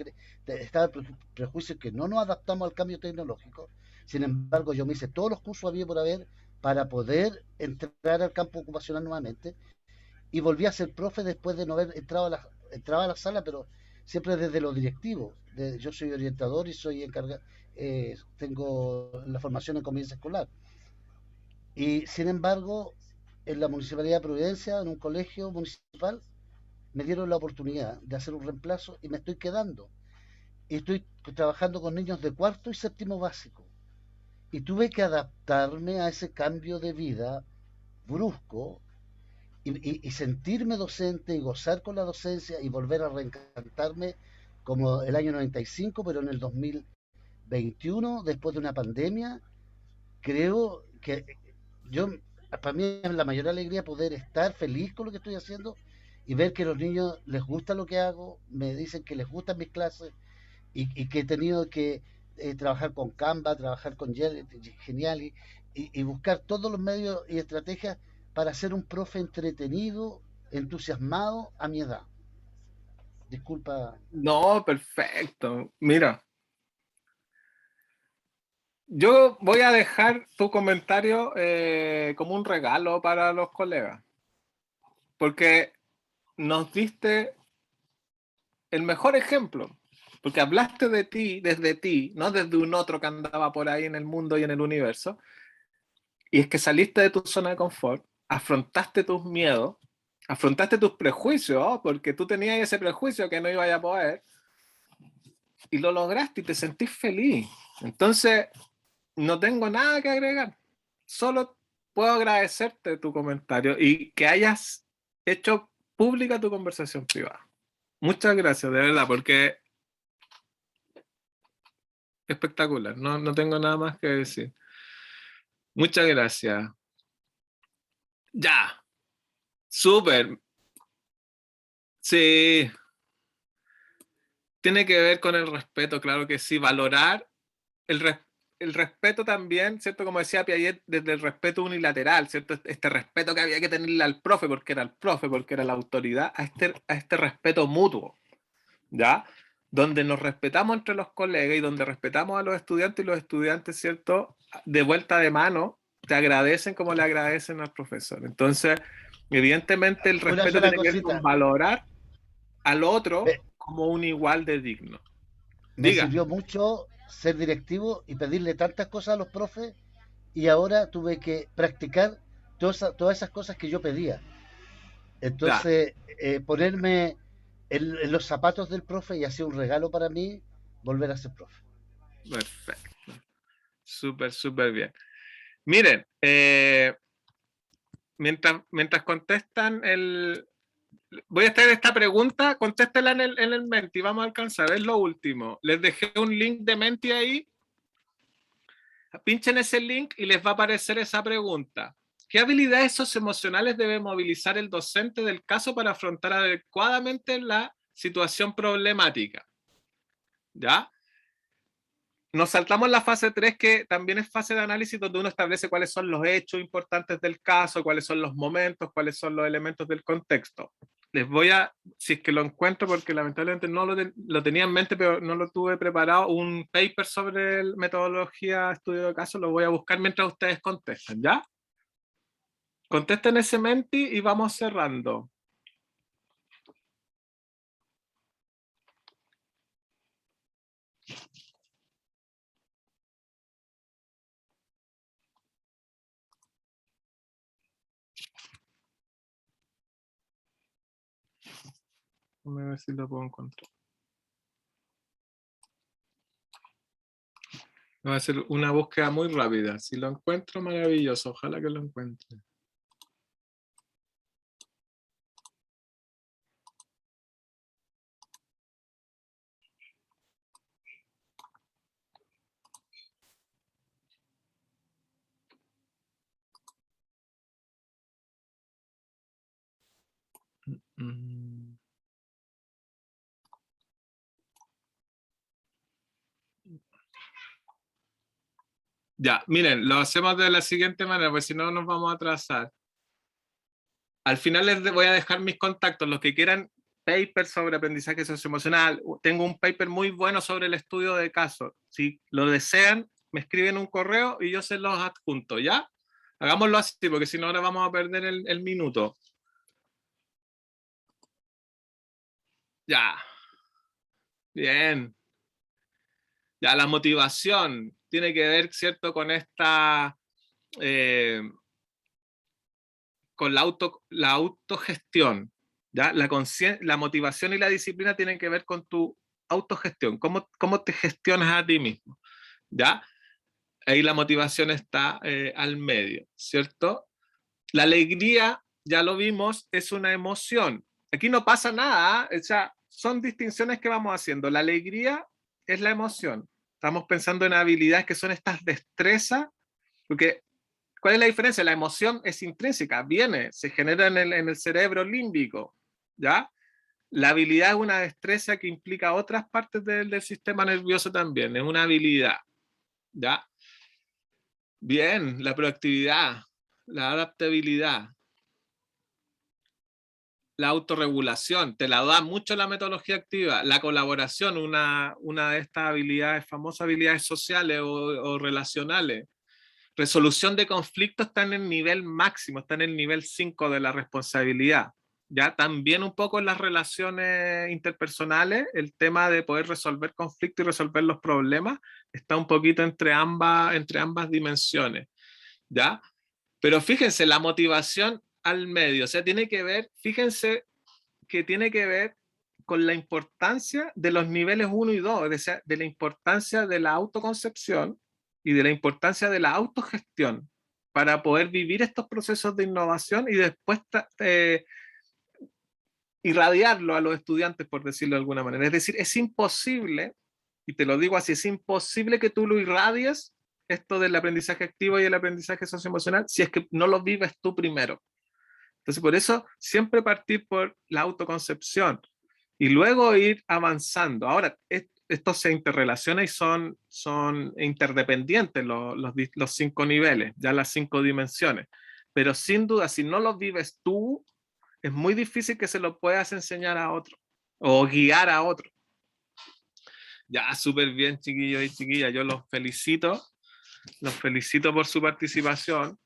estaba el prejuicio que no nos adaptamos al cambio tecnológico. Sin embargo, yo me hice todos los cursos había por haber para poder entrar al campo ocupacional nuevamente y volví a ser profe después de no haber entrado a la sala, pero siempre desde lo directivo. Yo soy orientador y soy encargado, tengo la formación en convivencia escolar. Y sin embargo, en la Municipalidad de Providencia, en un colegio municipal, me dieron la oportunidad de hacer un reemplazo y me estoy quedando. Y estoy trabajando con niños de cuarto y séptimo básico. Y tuve que adaptarme a ese cambio de vida brusco y sentirme docente y gozar con la docencia y volver a reencantarme como el año 95, pero en el 2021, después de una pandemia, creo que yo, para mí es la mayor alegría poder estar feliz con lo que estoy haciendo y ver que a los niños les gusta lo que hago, me dicen que les gustan mis clases y que he tenido que trabajar con Canva, trabajar con Geniali y buscar todos los medios y estrategias para ser un profe entretenido, entusiasmado a mi edad. Disculpa. No, perfecto. Mira, yo voy a dejar tu comentario como un regalo para los colegas, porque nos diste el mejor ejemplo, porque hablaste de ti, desde ti, no desde un otro que andaba por ahí en el mundo y en el universo, y es que saliste de tu zona de confort, afrontaste tus miedos, afrontaste tus prejuicios, ¿oh? Porque tú tenías ese prejuicio que no ibas a poder, y lo lograste y te sentís feliz. Entonces, no tengo nada que agregar, solo puedo agradecerte tu comentario y que hayas hecho pública tu conversación privada. Muchas gracias, de verdad, porque espectacular, no tengo nada más que decir. Muchas gracias. Ya, súper. Sí, tiene que ver con el respeto, claro que sí, valorar el, el respeto también, ¿cierto? Como decía Piaget, desde el respeto unilateral, ¿cierto? Este respeto que había que tenerle al profe, porque era el profe, porque era la autoridad, a este respeto mutuo, ¿ya? Donde nos respetamos entre los colegas y donde respetamos a los estudiantes y los estudiantes, ¿cierto? De vuelta de mano, te agradecen como le agradecen al profesor. Entonces, evidentemente el Una respeto sola tiene que ver con cosita. valorar al otro Me, como un igual de digno. me Diga. sirvió mucho ser directivo y pedirle tantas cosas a los profes y ahora tuve que practicar todas esas cosas que yo pedía. Ya, Entonces, ponerme en los zapatos del profe y hacía un regalo para mí volver a ser profe. perfecto. Súper, súper bien. Miren, mientras contestan voy a hacer esta pregunta, contéstela en el Menti, vamos a alcanzar, es lo último. Les dejé un link de Menti ahí, pinchen ese link y les va a aparecer esa pregunta. ¿Qué habilidades socioemocionales debe movilizar el docente del caso para afrontar adecuadamente la situación problemática? ¿Ya? Nos saltamos la fase 3, que también es fase de análisis donde uno establece cuáles son los hechos importantes del caso, cuáles son los momentos, cuáles son los elementos del contexto. Les voy a, si es que lo encuentro, porque lamentablemente no lo tenía en mente, pero no lo tuve preparado, un paper sobre metodología estudio de caso, lo voy a buscar mientras ustedes contestan, ¿ya? Contesten ese Menti y vamos cerrando. Déjame ver si lo puedo encontrar. Voy a hacer una búsqueda muy rápida. Si lo encuentro, maravilloso. Ojalá que lo encuentre. Mm. Ya, miren, lo hacemos de la siguiente manera, porque si no nos vamos a atrasar. Al final voy a dejar mis contactos, los que quieran papers sobre aprendizaje socioemocional. Tengo un paper muy bueno sobre el estudio de casos. Si lo desean, me escriben un correo y yo se los adjunto, ¿ya? Hagámoslo así, porque si no ahora vamos a perder el minuto. Ya. Bien. Ya, la motivación tiene que ver, ¿cierto?, con esta... con la autogestión. ¿Ya? La motivación y la disciplina tienen que ver con tu autogestión, cómo te gestionas a ti mismo. ¿Ya? Ahí la motivación está al medio, ¿cierto? La alegría, ya lo vimos, es una emoción. Aquí no pasa nada, o sea, son distinciones que vamos haciendo. La alegría es la emoción. Estamos pensando en habilidades que son estas destrezas, porque ¿cuál es la diferencia? La emoción es intrínseca, viene, se genera en el cerebro límbico, ¿ya? La habilidad es una destreza que implica otras partes del sistema nervioso también, es una habilidad, ¿ya? Bien, la proactividad, la adaptabilidad, la autorregulación, te la da mucho la metodología activa, la colaboración, una de estas habilidades, famosas habilidades sociales o relacionales. Resolución de conflictos está en el nivel máximo, está en el nivel 5 de la responsabilidad. Ya también un poco en las relaciones interpersonales, el tema de poder resolver conflictos y resolver los problemas está un poquito entre ambas dimensiones. ¿Ya? Pero fíjense, la motivación al medio, o sea, tiene que ver, fíjense que tiene que ver con la importancia de los niveles 1 y 2, o sea, de la importancia de la autoconcepción y de la importancia de la autogestión para poder vivir estos procesos de innovación y después irradiarlo a los estudiantes, por decirlo de alguna manera. Es decir, es imposible, y te lo digo así, es imposible que tú lo irradies, esto del aprendizaje activo y el aprendizaje socioemocional, si es que no lo vives tú primero. Entonces, por eso, siempre partir por la autoconcepción y luego ir avanzando. Ahora, esto se interrelaciona y son interdependientes los 5 niveles, ya las 5 dimensiones. Pero sin duda, si no los vives tú, es muy difícil que se lo puedas enseñar a otro o guiar a otro. Ya, súper bien, chiquillos y chiquillas. Yo los felicito por su participación.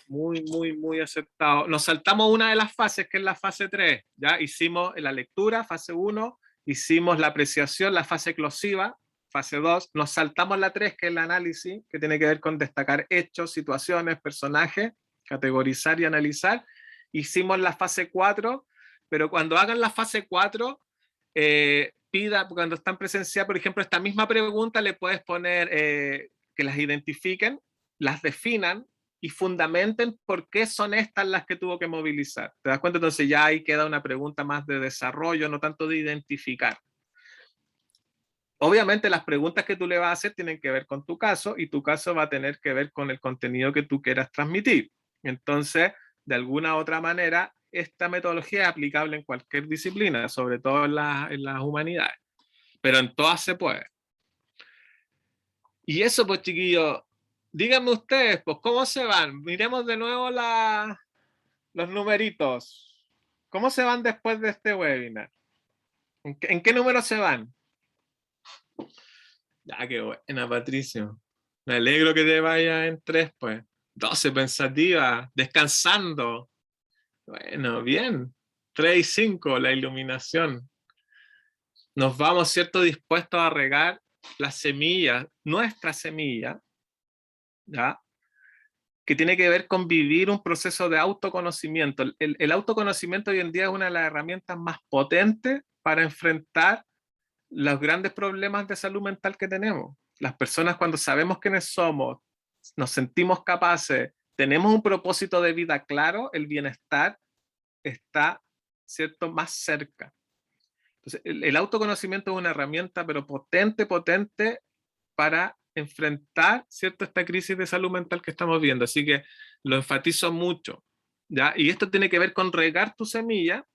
Muy, muy, muy aceptado. Nos saltamos una de las fases, que es la fase 3. Ya hicimos la lectura, fase 1, hicimos la apreciación, la fase eclosiva, fase 2. Nos saltamos la 3, que es el análisis, que tiene que ver con destacar hechos, situaciones, personajes, categorizar y analizar. Hicimos la fase 4, pero cuando hagan la fase 4, cuando están presencial, por ejemplo, esta misma pregunta le puedes poner que las identifiquen, las definan y fundamenten por qué son estas las que tuvo que movilizar. ¿Te das cuenta? Entonces ya ahí queda una pregunta más de desarrollo, no tanto de identificar. Obviamente las preguntas que tú le vas a hacer tienen que ver con tu caso y tu caso va a tener que ver con el contenido que tú quieras transmitir. Entonces, de alguna u otra manera, esta metodología es aplicable en cualquier disciplina, sobre todo en las humanidades, pero en todas se puede. Y eso, pues, chiquillos, díganme ustedes, pues, ¿cómo se van? Miremos de nuevo los numeritos. ¿Cómo se van después de este webinar? ¿En qué número se van? Ya, qué buena, Patricio. Me alegro que te vayas en 3, pues. 12 pensativas, descansando. Bueno, bien. 3 y 5, la iluminación. Nos vamos, ¿cierto?, dispuestos a regar la semilla, nuestra semilla, ¿ya?, que tiene que ver con vivir un proceso de autoconocimiento. El autoconocimiento hoy en día es una de las herramientas más potentes para enfrentar los grandes problemas de salud mental que tenemos. Las personas, cuando sabemos quiénes somos, nos sentimos capaces, tenemos un propósito de vida claro, el bienestar está, ¿cierto?, más cerca. Entonces, el autoconocimiento es una herramienta, pero potente para enfrentar, ¿cierto?, esta crisis de salud mental que estamos viendo. Así que lo enfatizo mucho. ¿ya? Y esto tiene que ver con regar tu semilla,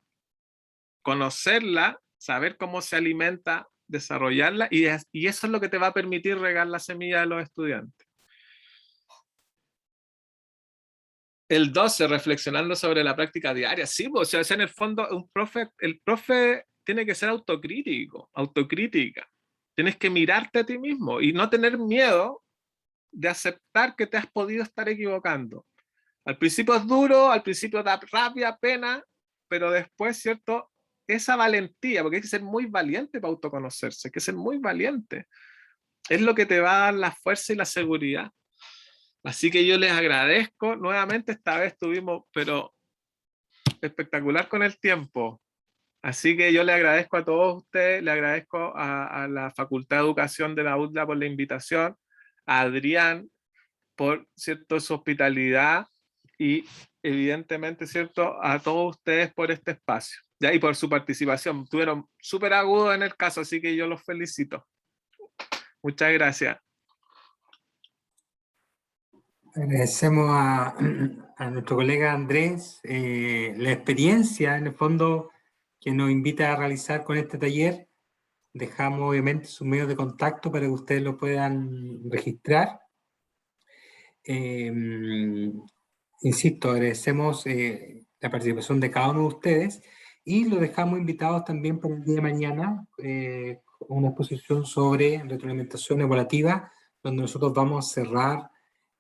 conocerla, saber cómo se alimenta, desarrollarla, y eso es lo que te va a permitir regar la semilla de los estudiantes. El 12, reflexionando sobre la práctica diaria. Sí, pues, o sea, en el fondo el profe tiene que ser autocrítica. Tienes que mirarte a ti mismo y no tener miedo de aceptar que te has podido estar equivocando. Al principio es duro, al principio da rabia, pena, pero después, ¿cierto? Esa valentía, porque hay que ser muy valiente para autoconocerse, hay que ser muy valiente. Es lo que te va a dar la fuerza y la seguridad. Así que yo les agradezco. Nuevamente esta vez tuvimos, pero espectacular con el tiempo. Así que yo le agradezco a todos ustedes, le agradezco a la Facultad de Educación de la UDLA por la invitación, a Adrián por, ¿cierto?, su hospitalidad y evidentemente, ¿cierto?, a todos ustedes por este espacio, ¿ya? Y por su participación. Estuvieron súper agudos en el caso, así que yo los felicito. Muchas gracias. Agradecemos a nuestro colega Andrés la experiencia, en el fondo, que nos invita a realizar con este taller. Dejamos obviamente sus medios de contacto para que ustedes lo puedan registrar. Insisto, agradecemos la participación de cada uno de ustedes y los dejamos invitados también para el día de mañana una exposición sobre retroalimentación evaluativa, donde nosotros vamos a cerrar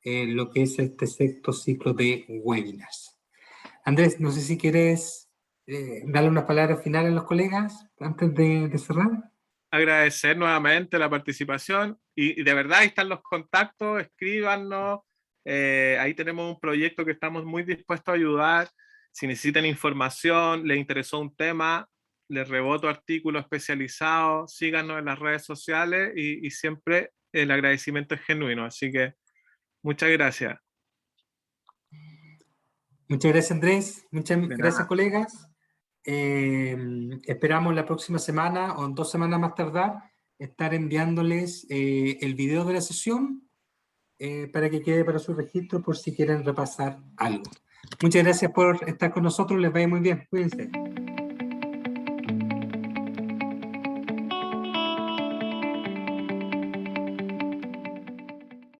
lo que es este sexto ciclo de webinars. Andrés, no sé si quieres darle unas palabras finales a los colegas antes de cerrar. Agradecer nuevamente la participación y de verdad ahí están los contactos, escríbanos, ahí tenemos un proyecto que estamos muy dispuestos a ayudar. Si necesitan información, les interesó un tema, les reboto artículos especializados, síganos en las redes sociales y siempre el agradecimiento es genuino, así que muchas gracias. Muchas gracias, Andrés. Muchas De gracias, nada. colegas. Esperamos la próxima semana o en 2 semanas más tardar estar enviándoles el video de la sesión para que quede para su registro por si quieren repasar algo. Muchas gracias por estar con nosotros. Les vaya muy bien. Cuídense.